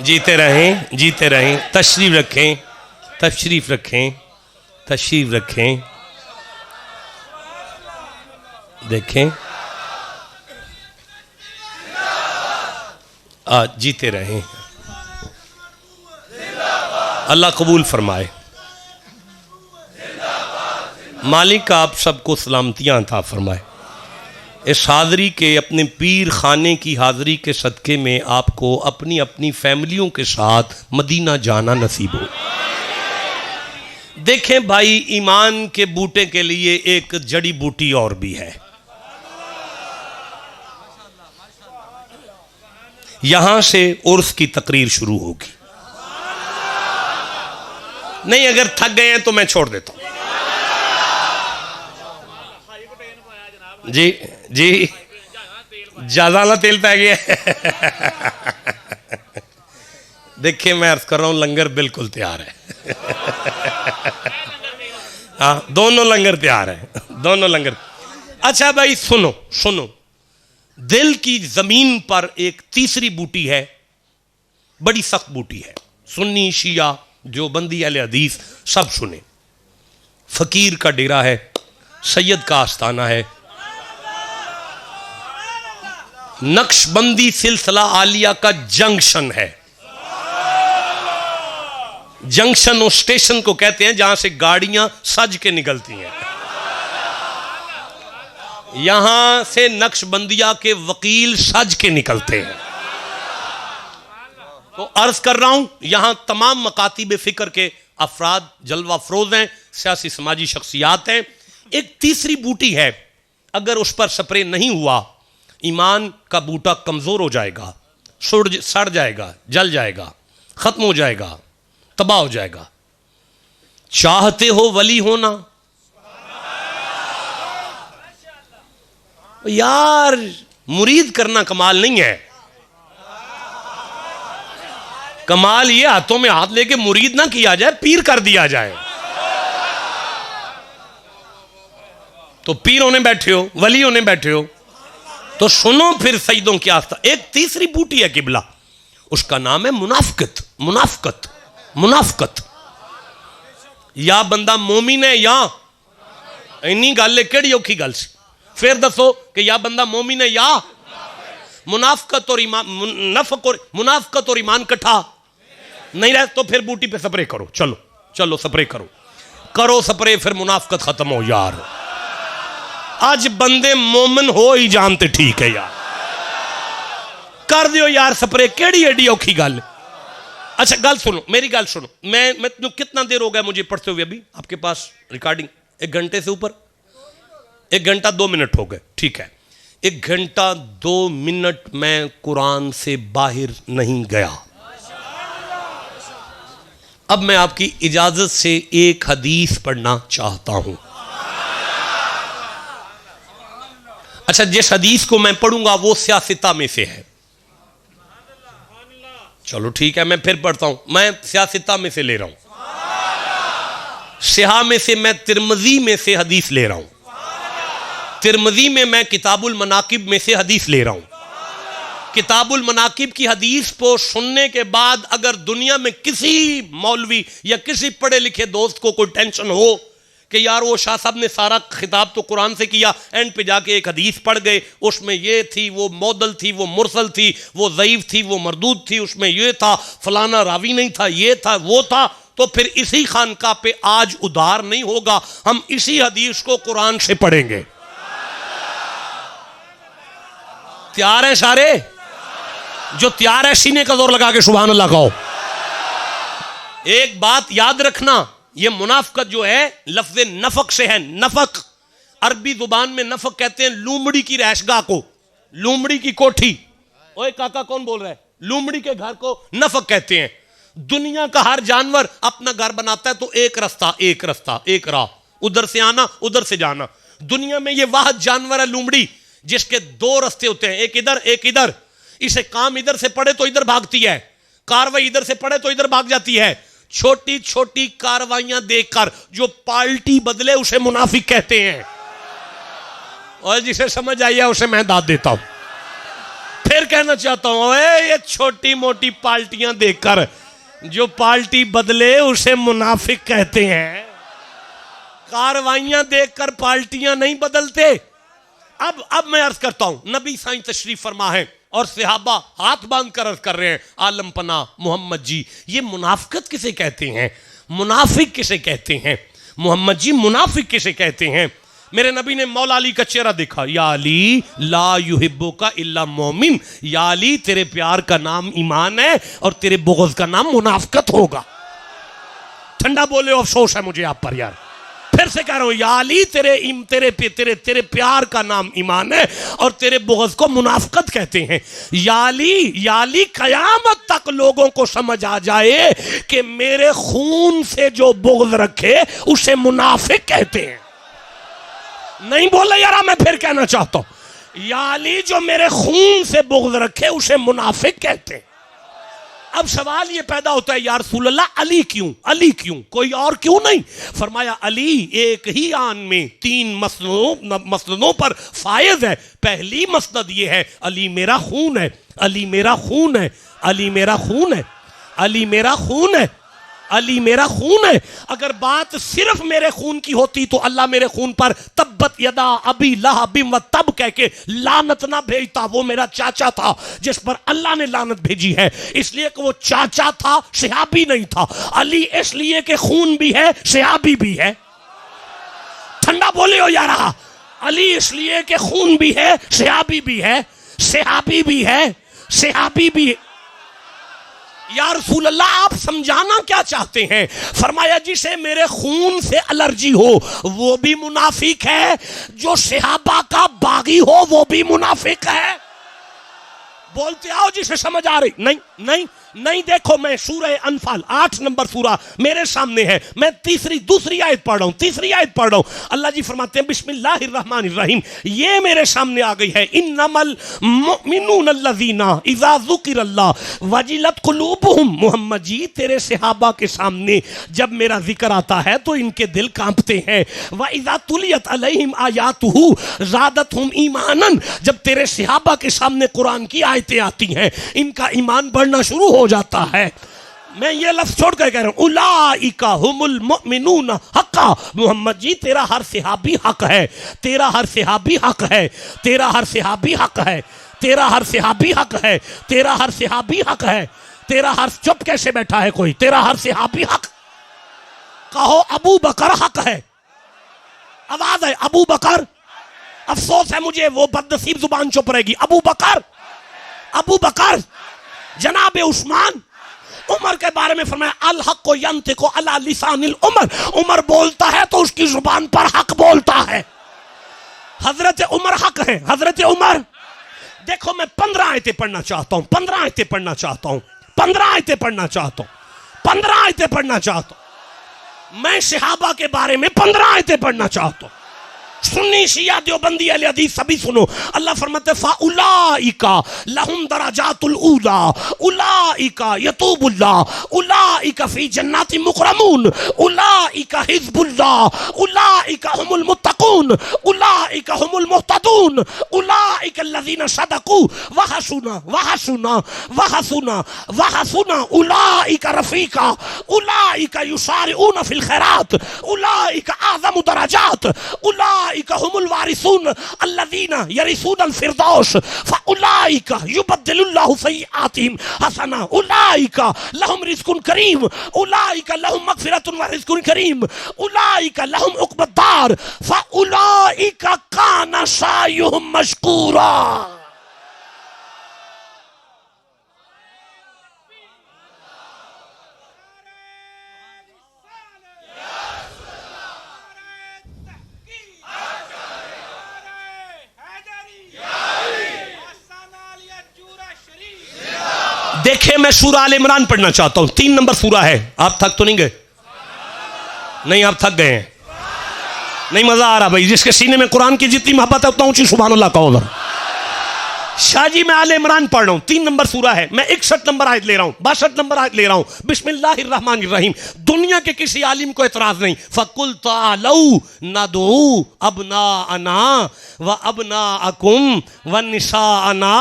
जीते रहें, जीते रहें। तशरीफ रखें, तशरीफ रखें, तशरीफ रखें। देखें जीते रहें। अल्लाह कबूल फरमाए। मालिक आप सबको सलामतियाँ अता फरमाए। इस हाज़री के अपने पीर खाने की हाज़री के सदक़े में आपको अपनी अपनी फैमिलियों के साथ मदीना जाना नसीब हो। देखें भाई, ईमान के बूटे के लिए एक जड़ी बूटी और भी है। यहां से उर्स की तकरीर शुरू होगी। नहीं, अगर थक गए हैं तो मैं छोड़ देता हूं। जी जी, ज्यादा ना तेल पै गया। देखिए मैं अर्ज कर रहा हूं, लंगर बिल्कुल तैयार है। हाँ, दोनों लंगर तैयार है, दोनों लंगर। अच्छा भाई सुनो सुनो, दिल की जमीन पर एक तीसरी बूटी है, बड़ी सख्त बूटी है। सुन्नी शिया देवबंदी अहले हदीस सब सुने। फकीर का डेरा है, सैयद का आस्थाना है, नक्शबंदी सिलसिला आलिया का जंक्शन है। जंक्शन उस स्टेशन को कहते हैं जहां से गाड़ियां सज के निकलती हैं। यहां से नक्शबंदिया के वकील सज के निकलते हैं। तो अर्ज कर रहा हूं, यहां तमाम मकातिब फिक्र के अफराद जलवा फरोज हैं, सियासी समाजी शख्सियात हैं। एक तीसरी बूटी है, अगर उस पर स्प्रे नहीं हुआ ईमान का बूटा कमजोर हो जाएगा, सड़ जाएगा, जल जाएगा, खत्म हो जाएगा, तबाह हो जाएगा। चाहते हो वली होना? यार मुरीद करना कमाल नहीं है। कमाल ये हाथों में हाथ लेके मुरीद ना किया जाए, पीर कर दिया जाए। तो पीर होने बैठे हो, वली होने बैठे हो, तो सुनो फिर सईदों की आस्था। एक तीसरी बूटी है किबला, उसका नाम है मुनाफकत। मुनाफकत मुनाफकत या बंदा मोमिन है या इन्नी गल है, केड़ी औखी गल सी? फिर दसो कि या बंदा मोमिन है या मुनाफकत और ईमान, मुनाफकत और ईमान कट्ठा नहीं रहे। तो फिर बूटी पे स्प्रे करो, चलो चलो स्प्रे करो, करो स्प्रे, फिर मुनाफकत खत्म हो यार। आज बंदे मोमिन हो ही जानते, ठीक है यार, कर दियो यार स्प्रे, केड़ी एडी औखी गल। अच्छा गल सुनो, मेरी गल सुनो, मैं कितना देर हो गया मुझे पढ़ते हुए? अभी आपके पास रिकॉर्डिंग 1 घंटे से ऊपर, 1 घंटा 2 मिनट हो गए, ठीक है। 1 घंटा 2 मिनट मैं कुरान से बाहर नहीं गया। अब मैं आपकी इजाजत से एक हदीस पढ़ना चाहता हूं। अच्छा, जिस हदीस को मैं पढ़ूंगा वो सियासता में से है। चलो ठीक है, मैं फिर पढ़ता हूं। मैं सियासता में से ले रहा हूं, सिहा में से मैं तिरमिज़ी में से हदीस ले रहा हूं, तिरमिज़ी में मैं किताबुल मनाकिब में से हदीस ले रहा हूं। किताबुल मनाकिब की हदीस को सुनने के बाद अगर दुनिया में किसी मौलवी या किसी पढ़े लिखे दोस्त को कोई टेंशन हो कि यार वो शाह साहब ने सारा खिताब तो कुरान से किया, एंड पे जाके एक हदीस पढ़ गए, उसमें ये थी, वो मौदल थी, वो मुरसल थी, वो ज़ईफ थी, वो मरदूद थी, उसमें ये था, फलाना रावी नहीं था, ये था, वो था, तो फिर इसी खानका पे आज उधार नहीं होगा, हम इसी हदीस को कुरान से पढ़ेंगे। तैयार हैं सारे? जो तैयार है सीने का जोर लगा के सुभान अल्लाह कहो। एक बात याद रखना, ये मुनाफकत जो है लफ्ज़ नफक से है। नफक अरबी जुबान में नफक कहते हैं लूमड़ी की रहशगाह को, लूमड़ी की कोठी। ओए काका कौन बोल रहा है? लूमड़ी के घर को नफक कहते हैं। दुनिया का हर जानवर अपना घर बनाता है तो एक रास्ता एक राह, उधर से आना उधर से जाना। दुनिया में ये वाहिद जानवर है लूमड़ी जिसके 2 रास्ते होते हैं, एक इधर एक इधर। इसे काम इधर से पड़े तो इधर भागती है, कार्रवाई इधर से पड़े तो इधर भाग जाती है। छोटी छोटी कार्रवाइयां देखकर जो पार्टी बदले उसे मुनाफिक कहते हैं, और जिसे समझ आई है उसे मैं दाद देता हूं। फिर कहना चाहता हूं, ये छोटी मोटी पार्टियां देखकर जो पार्टी बदले उसे मुनाफिक कहते हैं। कार्रवाइयां देखकर पार्टियां नहीं बदलते। अब मैं अर्ज करता हूं, नबी साईं तशरीफ फरमा है और सहाबा हाथ बांध कर अर्ज कर रहे हैं, आलम पना मोहम्मद जी, ये मुनाफिकत किसे कहते हैं? मुनाफिक किसे कहते हैं? मोहम्मद जी मुनाफिक किसे कहते हैं? मेरे नबी ने मौला अली का चेहरा देखा, या अली ला युहिब्बुका इल्ला मोमिन, या अली तेरे प्यार का नाम ईमान है और तेरे बुग़्ज़ का नाम मुनाफिकत होगा। ठंडा बोले, अफसोस है मुझे आप पर यार। फिर से कह रहा हूं, या अली तेरे प्यार का नाम ईमान है और तेरे बुग़्ज़ को मुनाफिकत कहते हैं। या अली क़यामत तक लोगों को समझ आ जाए कि मेरे खून से जो बुग़्ज़ रखे उसे मुनाफिक कहते हैं। नहीं बोले यार, मैं फिर कहना चाहता हूं, या अली जो मेरे खून से बुग़्ज़ रखे उसे मुनाफिक कहते हैं। अब सवाल ये पैदा होता है, या रसूल अल्लाह अली क्यों? अली क्यों? कोई और क्यों नहीं? फरमाया अली एक ही आन में 3 मसनदों पर फायज है। पहली मसनद ये है, अली मेरा खून है, अली मेरा खून है, अली मेरा खून है, अली मेरा खून है, अली मेरा खून है। अगर बात सिर्फ मेरे खून की होती तो अल्लाह मेरे खून पर तब्बत यदा अबी लहबिम व तब कह के लानत ना भेजता। वो मेरा चाचा था जिस पर अल्लाह ने लानत भेजी है, इसलिए कि वो चाचा था, सहाबी नहीं था। अली इसलिए कि खून भी है, सहाबी भी है। ठंडा बोले हो यारा। अली इसलिए कि खून भी है, सहाबी भी है, सहाबी भी है, सहाबी भी है। या रसूल अल्लाह आप समझाना क्या चाहते हैं? फरमाया जिसे मेरे खून से एलर्जी हो वो भी मुनाफिक है, जो सहाबा का बागी हो वो भी मुनाफिक है। बोलते आओ जिसे समझ आ रही। नहीं नहीं, नहीं देखो, मैं सूरह अनफाल 8 नंबर सूरा मेरे सामने है, मैं दूसरी आयत पढ़ रहा हूं। अल्लाह जी फरमाते हैं बिस्मिल्लाहिर्रहमानिर्रहीम, ये मेरे सामने आ गई है। इन्नमल मुमिनून अल्लज़ीना इज़ा ज़ुकिरल्लाह वजिलत कुलूबुहुम। मोहम्मद जी तेरे सहाबा के सामने जब मेरा जिक्र आता है तो इनके दिल कांपते हैं। व इज़ा तुलियत अलैहिम आयातुहु ज़ादतहुम ईमानन, जब तेरे सहाबा के सामने कुरान की आयतें आती हैं इनका ईमान बढ़ना शुरू हो जाता है। मैं ये लफ्ज छोड़ कर कह रहा हूं, उलाइका हुमुल मुमिनून हक्का। मोहम्मद जी तेरा हर सहाबी हक है, तेरा हर सहाबी हक है, तेरा हर सहाबी हक है, तेरा हर सहाबी हक है, तेरा हर सहाबी हक है, तेरा हर, चुप कैसे बैठा है कोई, तेरा हर सहाबी हक। कहो अबू बकर हक है, आवाज है अबू बकर। अफसोस है मुझे वो बदनसीब जुबान चुप रहेगी। अबू बकर, अबू बकर, जनाब उस्मान, उमर के बारे में फरमाया अल हक को यंतिकु अला लिसानिल उमर। उमर बोलता है तो उसकी जुबान पर हक बोलता है। हजरत उमर हक है, हजरत उमर। देखो मैं 15 आयतें पढ़ना चाहता हूं, 15 आयतें पढ़ना चाहता हूं, 15 आयतें पढ़ना चाहता हूं, 15 आयतें पढ़ना चाहता हूं। मैं सहाबा के बारे में 15 आयतें पढ़ना चाहता हूं। सुन्नी शिया देवबंदी अहले हदीस सभी सुनो। अल्लाह फरमाते फाउलाइका लहुम दराजातुल ऊला उलाइका यतूबुल्लाह उलाइका फी जन्नाति मुकरमून उलाइका हिज़्बुल्लाह उलाइका हुमुल मुत्तकून उलाइका हुमुल मुहतदून उलाइका अल्लज़ीना सदकू व हसुना व हसुना व हसुना व हसुना उलाइका रफीका उलाइका युसारिऊना फिल खैरात उलाइका आज़मु दराजात उलाइका हुमुल वारिसून अल्लज़ीना यरिसूनल फिरदौस फउलाइका युबद्दिलुल्लाहु सय्यिआतिहिम हसना उलाइका लहुम रिज़्कुन करीम उलाइका लहुम मग़फ़िरतुन व रिज़्कुन करीम उलाइका लहुम उक़बद्दार फउलाइका काना सायुहुम मशकूरा। देखे मैं सूरा आल इमरान पढ़ना चाहता हूं, 3 नंबर सूरा है। आप थक तो नहीं गए? नहीं आप थक गए हैं? नहीं मजा आ रहा भाई? जिसके सीने में कुरान की जितनी मोहब्बत है उतना ऊंची सुभान अल्लाह कहो। शाह जी मैं आल इमरान पढ़ रहा हूं, 3 नंबर सूरा है। मैं 61 नंबर आयत ले रहा हूं, 62 नंबर आयत ले रहा हूं। बिस्मिल्लाहिर्रहमानिर्रहीम। दुनिया के किसी आलिम को एतराज नहीं। फकुल तालौ नदू अबनाअना व अबनाअकुम व निसाअना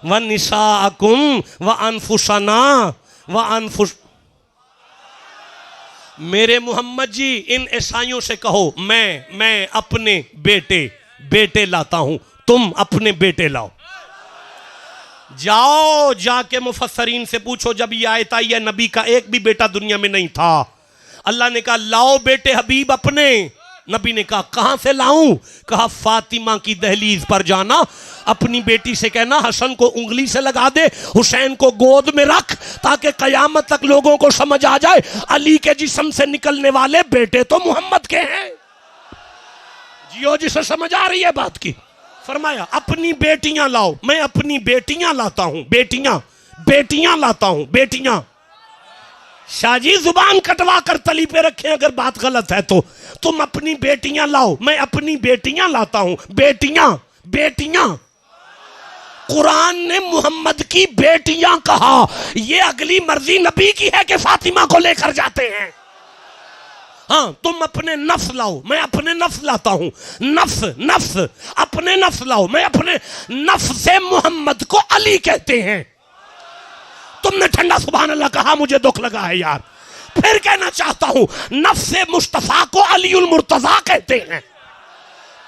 व निसाअकुम व अनफुसना व अनफुस। मेरे मोहम्मद जी इन ईसाइयों से कहो मैं अपने बेटे लाता हूं, तुम अपने बेटे लाओ। जाओ जाके मुफस्सरीन से पूछो, जब ये आयत आई है नबी का एक भी बेटा दुनिया में नहीं था। अल्लाह ने कहा लाओ बेटे हबीब अपने। नबी ने कहा कहां से लाऊं? कहा फातिमा की दहलीज पर जाना, अपनी बेटी से कहना हसन को उंगली से लगा दे, हुसैन को गोद में रख, ताकि कयामत तक लोगों को समझ आ जाए अली के जिस्म से निकलने वाले बेटे तो मोहम्मद के हैं। जियो जिसे समझ आ रही है बात की। फरमाया अपनी बेटियां लाओ। मैं अपनी बेटियां लाता हूं, बेटियां लाता हूं, बेटियां। शाहजी जुबान कटवा कर तली पे रखें अगर बात गलत है तो। तुम अपनी बेटियां लाओ, मैं अपनी बेटियां लाता हूं। बेटियां कुरान ने मोहम्मद की बेटियां कहा। ये अगली मर्जी नबी की है कि फातिमा को लेकर जाते हैं। हाँ तुम अपने नफ्स लाओ, मैं अपने नफ्स लाता हूं। नफ्स अपने नफ्स लाओ, मैं अपने नफ्स से मोहम्मद को अली कहते हैं। तुमने ठंडा सुभान अल्लाह कहा, मुझे दुख लगा है यार। फिर कहना चाहता हूं नफ्स मुस्तफा को अलीउल मुर्तजा कहते हैं।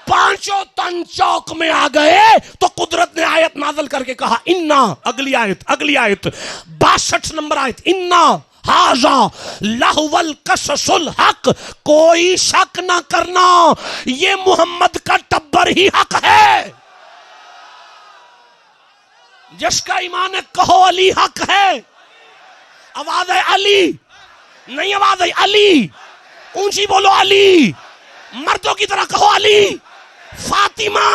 पांचों तन चौक में आ गए तो कुदरत ने आयत नाज़िल करके कहा इन्ना। अगली आयत 62 नंबर आयत, इन्ना हाजा लहुवल कससुल हक। कोई शक ना करना, ये मोहम्मद का टब्बर ही हक है। जिसका ईमान है कहो अली हक है। आवाज है अली, नहीं आवाज है अली। ऊंची बोलो अली, मर्दों की तरह कहो अली। फातिमा,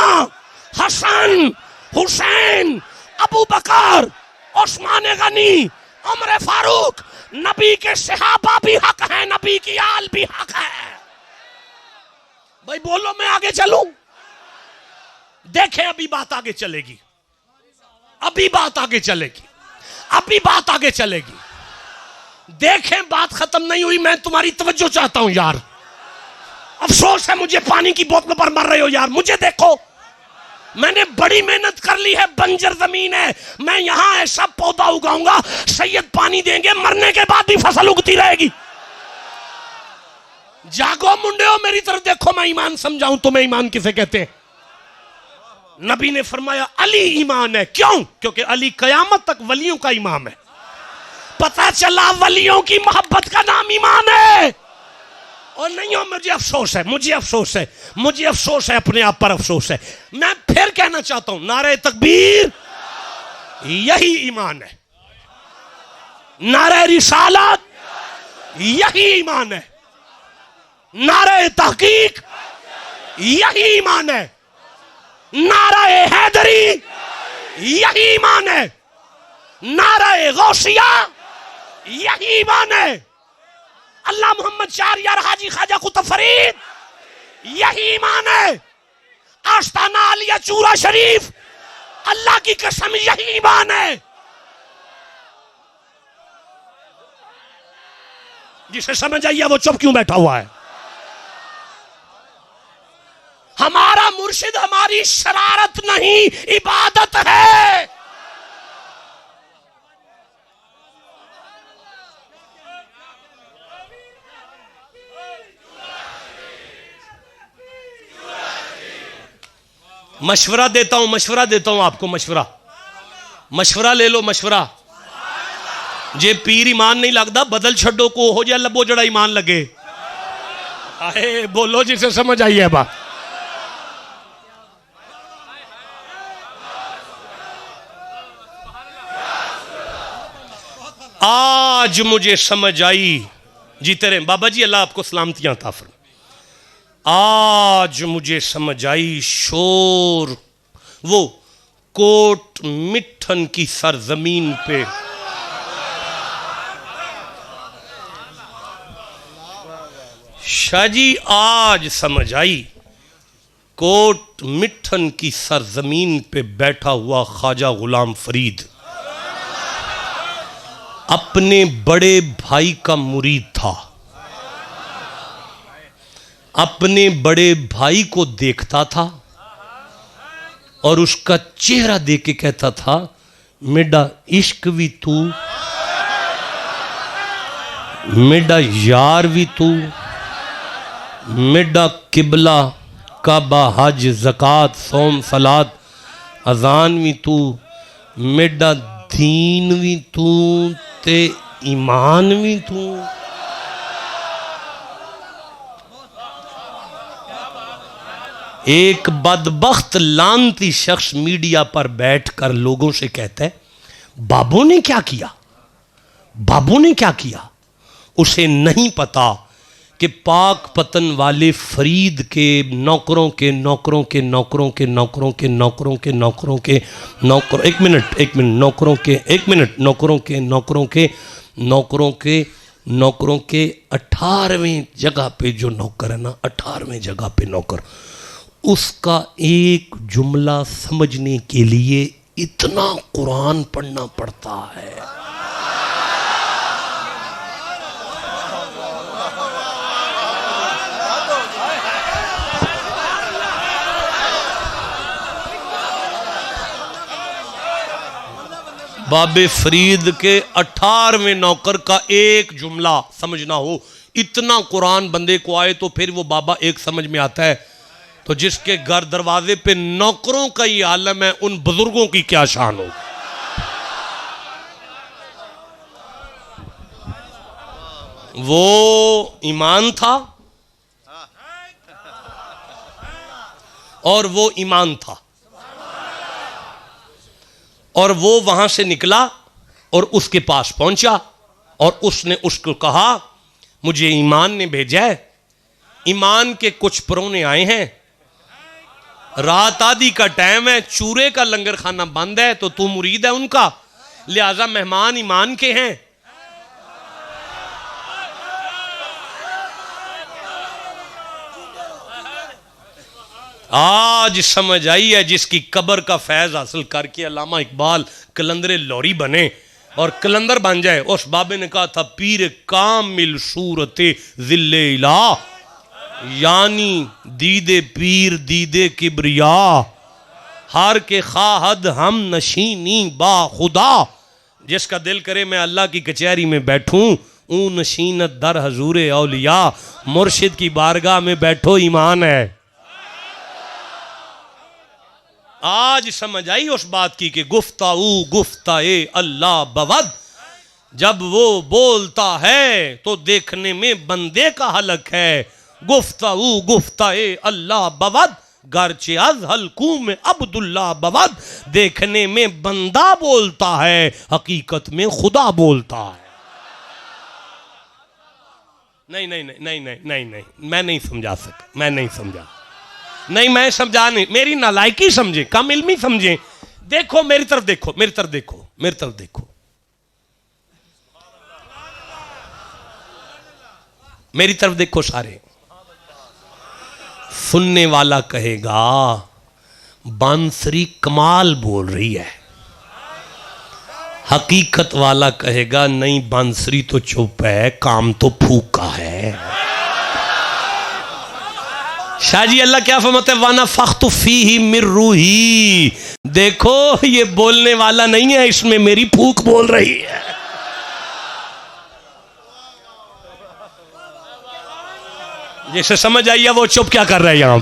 हसन, हुसैन, अबू बकर, उस्मान गनी, उमर फारूक, नबी के सहाबा भी हक है, नबी की आल भी हक है। भाई बोलो मैं आगे चलूं? देखें अभी बात आगे चलेगी, अभी बात आगे चलेगी, अभी बात आगे चलेगी। देखें बात खत्म नहीं हुई, मैं तुम्हारी तवज्जो चाहता हूं यार। अफसोस है मुझे, पानी की बोतलों पर मर रहे हो यार। मुझे देखो, मैंने बड़ी मेहनत कर ली है, बंजर जमीन है, मैं यहां ऐसा पौधा उगाऊंगा, सैयद पानी देंगे, मरने के बाद भी फसल उगती रहेगी। जागो मुंडे हो, मेरी तरफ देखो, मैं ईमान समझाऊं तुम्हें ईमान किसे कहते हैं। नबी ने फरमाया अली ईमान है। क्यों? क्योंकि अली कयामत तक वलियों का इमाम है। पता चला वलियों की मोहब्बत का नाम ईमान है। और नहीं हो, मुझे अफसोस है, मुझे अफसोस है, मुझे अफसोस है, अपने आप पर अफसोस है। मैं फिर कहना चाहता हूं, नारे तकबीर, यही ईमान है। नारे रिसालत, यही ईमान है। नारे तहकीक, यही ईमान है। नारे हैदरी, यही ईमान है। नारे गौसिया, यही ईमान है। अल्लाह मोहम्मद चार यार हाजी ख्वाजा कुतुब फरीद, यही ईमान है। आस्ताना आलिया चूरा शरीफ, अल्लाह की कसम यही ईमान है। जिसे समझ आइए वो चुप क्यों बैठा हुआ है? हमारा मुर्शिद हमारी शरारत नहीं, इबादत है। मशवरा देता हूं, मशवरा देता हूं आपको, मशवरा ले लो, मशवरा। जे पीर ईमान नहीं लगता, बदल छड़ो को हो जा लबो जड़ा ईमान लगे। आए बोलो जिसे समझ आई है बात। आज मुझे समझ आई, जीते रहे बाबा जी, अल्लाह आपको सलामतियां अता फरमाए। आज मुझे समझ आई शोर वो कोट मिठन की सरजमीन पे शाहजी, आज समझ आई कोट मिठन की सरजमीन पे बैठा हुआ ख्वाजा गुलाम फरीद अपने बड़े भाई का मुरीद था। अपने बड़े भाई को देखता था और उसका चेहरा देख के कहता था, मेरा इश्क भी तू, मेरा यार भी तू, मेरा किबला काबा हज ज़कात सोम सलात अजान भी तू, मेरा दीन भी तू ते ईमान भी तू। एक बदबख्त लानती शख्स मीडिया पर बैठकर लोगों से कहता है, बाबू ने क्या किया, बाबू ने क्या किया। उसे नहीं पता कि पाक पतन वाले फरीद के नौकरों के नौकरों के नौकरों के नौकरों के नौकरों के नौकरों के नौकर, एक मिनट नौकरों के, एक मिनट, नौकरों के नौकरों के नौकरों के नौकरों के 18वें जगह पे जो नौकर है ना, 18वें जगह पे नौकर, उसका एक जुमला समझने के लिए इतना कुरान पढ़ना पड़ता है। बाबे फरीद के 18वें नौकर का एक जुमला समझना हो, इतना कुरान बंदे को आए तो फिर वो बाबा एक समझ में आता है। तो जिसके घर दरवाजे पे नौकरों का ही आलम है, उन बुजुर्गों की क्या शान हो। वो ईमान था और वो ईमान था और वो वहां से निकला और उसके पास पहुंचा और उसने उसको कहा, मुझे ईमान ने भेजा है, ईमान के कुछ परौने आए हैं, रात आदि का टाइम है, चूरे का लंगर खाना बंद है, तो तू मुरीद है उनका, लिहाजा मेहमान ईमान के हैं। आज समझ आई है, जिसकी कब्र का फैज हासिल करके अल्लामा इकबाल कलंदर लौरी बने और कलंदर बन जाए। उस बाबे ने कहा था पीर कामिल सूरत जिल्ले इला, यानी दीदे पीर दीदे किब्रिया, हार के खाहद हम नशीनी बा खुदा। जिसका दिल करे मैं अल्लाह की कचहरी में बैठूं, ऊ नशीनत दर हजूर औलिया, मुर्शिद की बारगाह में बैठो ईमान है। आज समझ आई उस बात की कि गुफ्ताऊ गुफ्ताए अल्लाह बवद, जब वो बोलता है तो देखने में बंदे का हलक है। गुफ्ताऊ गुफ्ताए अल्लाह बवद, गर्चे अज हल्कू में अब्दुल्ला बवद, देखने में बंदा बोलता है, हकीकत में खुदा बोलता है। नहीं नहीं नहीं नहीं नहीं नहीं नहीं, मैं नहीं समझा सका, मैं नहीं समझा, नहीं मैं समझा नहीं, मेरी नालायकी समझे, कम इल्मी समझे। देखो मेरी तरफ देखो, मेरी तरफ देखो, मेरी तरफ देखो, मेरी तरफ देखो सारे। सुनने वाला कहेगा बांसुरी कमाल बोल रही है, हकीकत वाला कहेगा नहीं बांसुरी तो चुप है, काम तो फूका है। शाहजी अल्लाह क्या फरमाते हैं, वाना फख्तु फीही मिर रूही, देखो ये बोलने वाला नहीं है, इसमें मेरी फूक बोल रही है। जिसे समझ आई है वो चुप क्या कर रहा है यहां।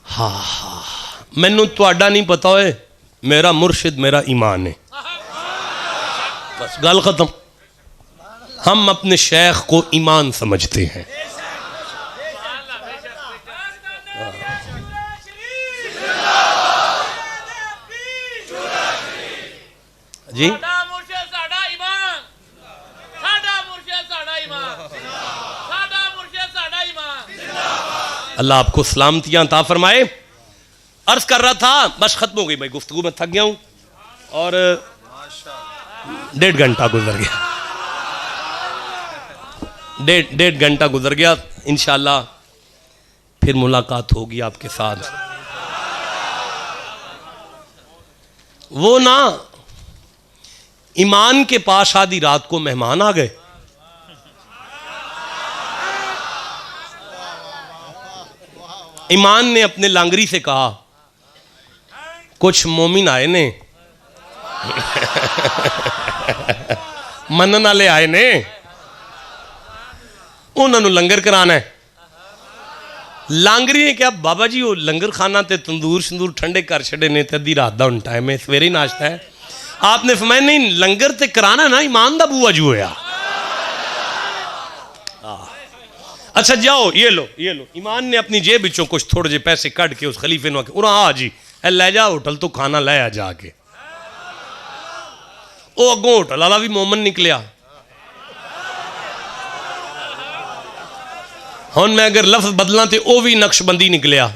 हाँ, मैनू तुहाडा नहीं पता होए, मेरा मुर्शिद मेरा ईमान है, बस गल खत्म। हम अपने शेख को ईमान समझते हैं। जी अल्लाह आपको सलामतियां अता फरमाए। अर्ज कर रहा था, बस खत्म हो गई भाई, गुफ्तगू में थक गया हूं और 1.5 घंटा गुजर गया, 1.5 घंटा गुजर गया। इंशाल्लाह फिर मुलाकात होगी आपके साथ। वो ना ईमान के पास आधी रात को मेहमान आ गए, ईमान ने अपने लांगरी से कहा कुछ मोमिन आए ने मनन वाले आए ने, उन्होंने लंगर कराना है। लांगरी ने कहा बाबा जी वो लंगर खाना ते तंदूर शंदूर ठंडे कर छड़े ने, अद्धी रात का हुण टाइम है, सवेरे ही नाश्ता है। आपने फरमाया नहीं लंगर ते कराना ना, ईमान दा बुआ जू होया। अच्छा जाओ ये लो ये लो। ईमान ने अपनी जेब विचों कुछ थोड़े जे पैसे कट के उस खलीफे ने आके आ जी ले जा होटल तो खाना ले आ जाके। वो अगों होटल वाला भी मोमन निकलिया। हुण मैं अगर लफ्ज बदला तो वह भी नक्शबंदी निकलिया।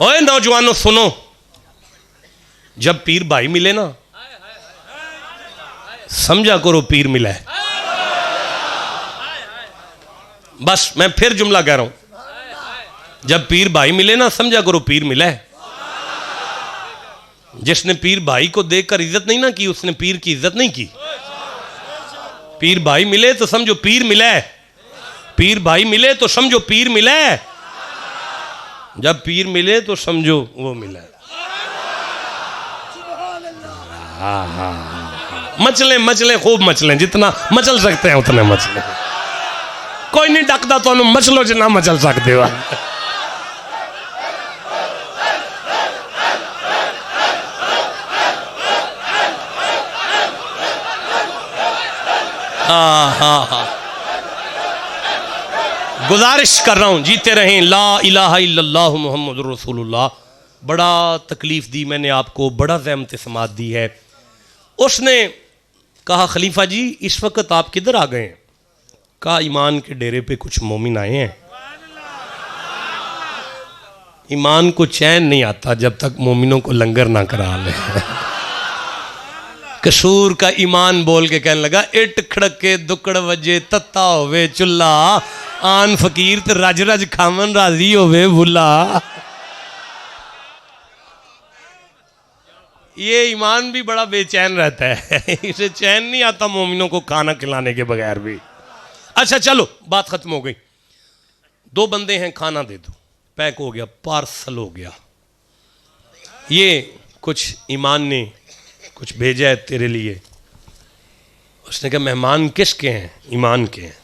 ओए नौजवानों सुनो, जब पीर भाई मिले ना समझा करो पीर मिला है। बस मैं फिर जुमला कह रहा हूं, जब पीर भाई मिले ना समझा करो पीर मिला है। जिसने पीर भाई को देखकर इज्जत नहीं ना की उसने पीर की इज्जत नहीं की। पीर भाई मिले तो समझो पीर मिला है, पीर भाई मिले तो समझो पीर मिला है, जब पीर मिले तो समझो वो मिला है। मचलें मचलें खूब मचलें, जितना मचल सकते हैं उतने मचलें। कोई नहीं डकदा तो मचलो जितना मचल सकते हो। गुजारिश कर रहा हूं जीते रहें ला इलाहा इल्लल्लाह मुहम्मद रसूलुल्लाह। बड़ा तकलीफ दी मैंने आपको, बड़ा ज़हमत समात दी है। उसने कहा खलीफा जी इस वक्त आप किधर आ गए हैं? कहा ईमान के डेरे पे कुछ मोमिन आए हैं, ईमान को चैन नहीं आता जब तक मोमिनों को लंगर ना करा ले। कसूर का ईमान बोल के कहने लगा, इट खड़के दुकड़ वजे तत्ता होवे चुल्ला, आन फकीर ते रज रज खावन राजी होवे भुला। ये ईमान भी बड़ा बेचैन रहता है, इसे चैन नहीं आता मोमिनों को खाना खिलाने के बगैर भी। अच्छा चलो बात खत्म हो गई, दो बंदे हैं, खाना दे दो, पैक हो गया, पार्सल हो गया। ये कुछ ईमान ने कुछ भेजा है तेरे लिए। उसने कहा मेहमान किसके हैं? ईमान के हैं।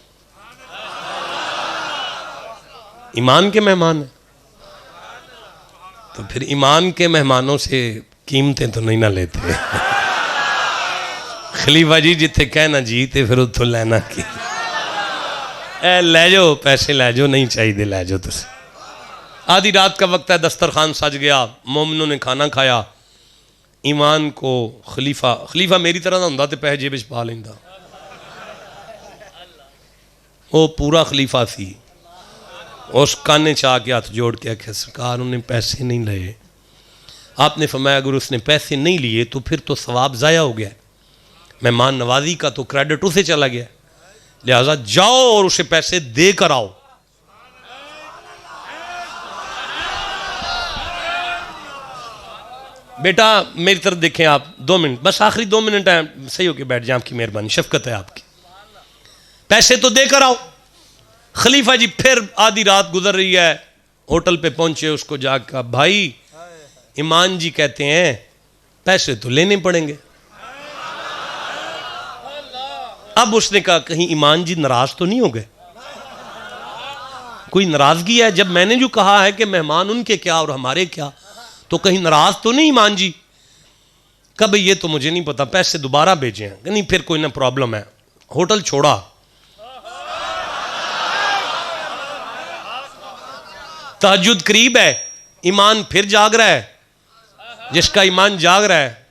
ईमान के मेहमान हैं, तो फिर ईमान के मेहमानों से कीमतें तो नहीं ना लेते। खलीफा जी जिथे कहना जी ते फिर उतो लेना की, ए ले जाओ पैसे ले जाओ, नहीं चाहिए ले जाओ तुम। आधी रात का वक्त है, दस्तरखान सज गया, मोमिनों ने खाना खाया। ईमान को खलीफा मेरी तरह का होंदा ते पैसे जेब च पा लेंदा, वो पूरा खलीफा सी। उस काने च आके हाथ जोड़ के आख्या सरकार उन्हें पैसे नहीं लिए। आपने फरमाया अगर उसने पैसे नहीं लिए तो फिर तो सवाब ज़ाया हो गया, मेहमान नवाजी का तो क्रेडिट उसे चला गया, लिहाजा जाओ और उसे पैसे दे कर आओ। बेटा मेरी तरफ देखें आप, 2 मिनट बस, आखिरी 2 मिनट है, सही होके बैठ जाए, आपकी मेहरबानी, शफकत है आपकी, पैसे तो देकर आओ। खलीफा जी फिर आधी रात गुजर रही है, होटल पे पहुंचे, उसको जाकर भाई ईमान जी कहते हैं पैसे तो लेने पड़ेंगे। अब उसने कहा कहीं ईमान जी नाराज तो नहीं हो गए, कोई नाराजगी है? जब मैंने जो कहा है कि मेहमान उनके क्या और हमारे क्या, तो कहीं नाराज तो नहीं ईमान जी? कब ये तो मुझे नहीं पता, पैसे दोबारा भेजे हैं। नहीं फिर कोई ना प्रॉब्लम है। होटल छोड़ा, तहज्जुद करीब है, ईमान फिर जाग रहा है। जिसका ईमान जाग रहा है,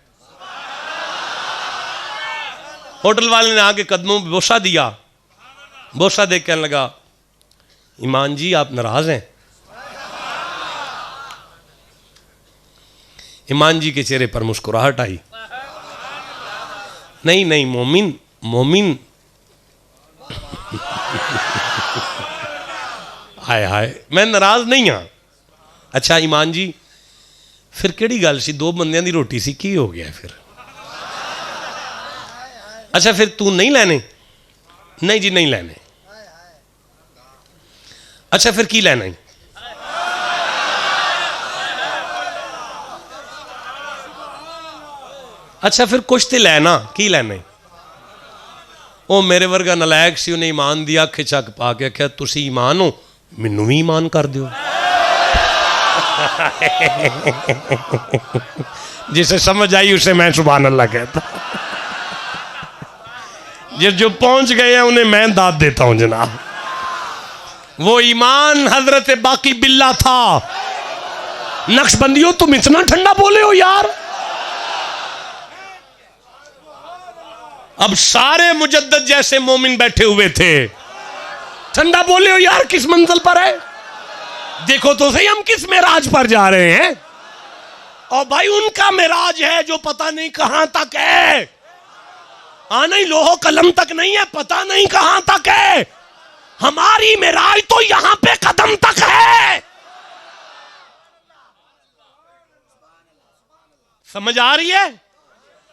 होटल वाले ने आके कदमों में बोसा दिया, बोसा देख कहने लगा ईमान जी आप नाराज हैं? ईमान जी के चेहरे पर मुस्कुराहट आई, नहीं नहीं मोमिन मोमिन। हाय हाय मैं नाराज नहीं हाँ। अच्छा ईमान जी फिर केड़ी गल सी, 2 बंदियां दी रोटी सी, की हो गया फिर? अच्छा फिर तू नहीं लेने? नहीं जी नहीं लेने। अच्छा फिर की लेना है? अच्छा फिर कुछ तो लेना, की लेना? वो मेरे वर्गा नलायक सी, उन्हें ईमान दी अख चक पा के आख्या तुसी ईमान हो, मैनू भी ईमान कर दियो। जिसे समझ आई उसे मैं सुभान अल्लाह कहता, जिस जो पहुंच गए हैं उन्हें मैं दाद देता हूं जनाब। वो ईमान हजरत बाकी बिल्ला था। नक्शबंदियों तुम इतना ठंडा बोले हो यार। अब सारे मुजद्दद जैसे मोमिन बैठे हुए थे, ठंडा बोले हो यार, किस मंजिल पर है? देखो तो सही हम किस मेराज पर जा रहे हैं। और भाई उनका मेराज है जो पता नहीं कहां तक है, आना ही लोहो कलम तक नहीं है, पता नहीं कहां तक है। हमारी मेराज तो यहां पे कदम तक है। समझ आ रही है?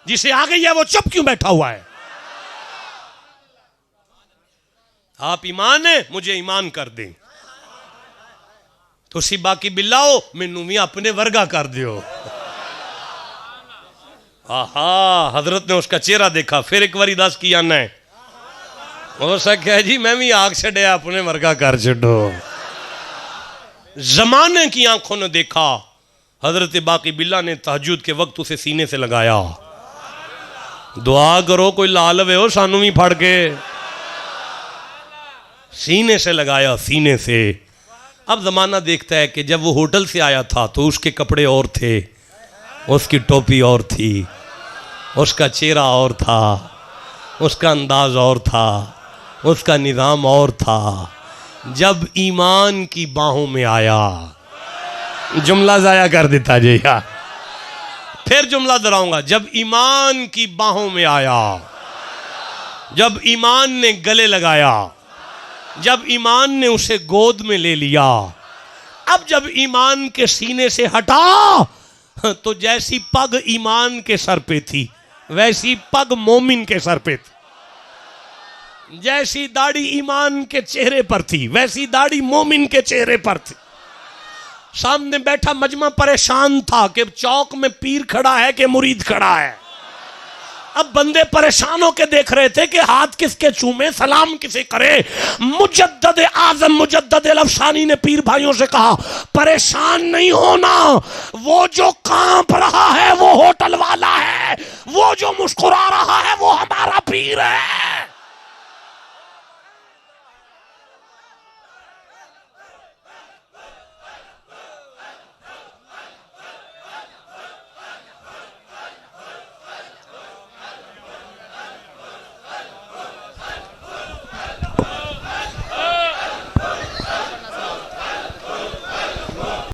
जिसे आ गई है वो चुप क्यों बैठा हुआ है? आप ईमान है, मुझे ईमान कर दें, तुसी बाकी बिल्लाओ, मैनू भी अपने वर्गा कर दियो। आहा हजरत ने उसका चेहरा देखा, फिर एक बारी दस की आना है। हो सके जी मैं भी आग छड़िया, अपने वर्गा कर छो। जमाने की आंखों ने देखा, हजरत बाकी बिल्ला ने तहज्जुद के वक्त उसे सीने से लगाया। दुआ करो कोई ला लवे हो सानू भी फड़ के। सीने से लगाया, सीने से। अब जमाना देखता है कि जब वो होटल से आया था तो उसके कपड़े और थे, उसकी टोपी और थी, उसका चेहरा और था, उसका अंदाज और था, उसका निज़ाम और था। जब ईमान की बाहों में आया, जुमला जाया कर देता जी यार, फिर जुमला दोहराऊंगा। जब ईमान की बाहों में आया, जब ईमान ने गले लगाया, जब ईमान ने उसे गोद में ले लिया, अब जब ईमान के सीने से हटा तो जैसी पग ईमान के सर पे थी वैसी पग मोमिन के सर पे थी, जैसी दाढ़ी ईमान के चेहरे पर थी वैसी दाढ़ी मोमिन के चेहरे पर थी। सामने बैठा मजमा परेशान था कि चौक में पीर खड़ा है कि मुरीद खड़ा है। अब बंदे परेशान होके देख रहे थे कि हाथ किसके चूमे, सलाम किसे करे। मुजद्दद आजम मुजद्दद अफसानी ने पीर भाइयों से कहा, परेशान नहीं होना, वो जो कांप रहा है वो होटल वाला है, वो जो मुस्कुरा रहा है वो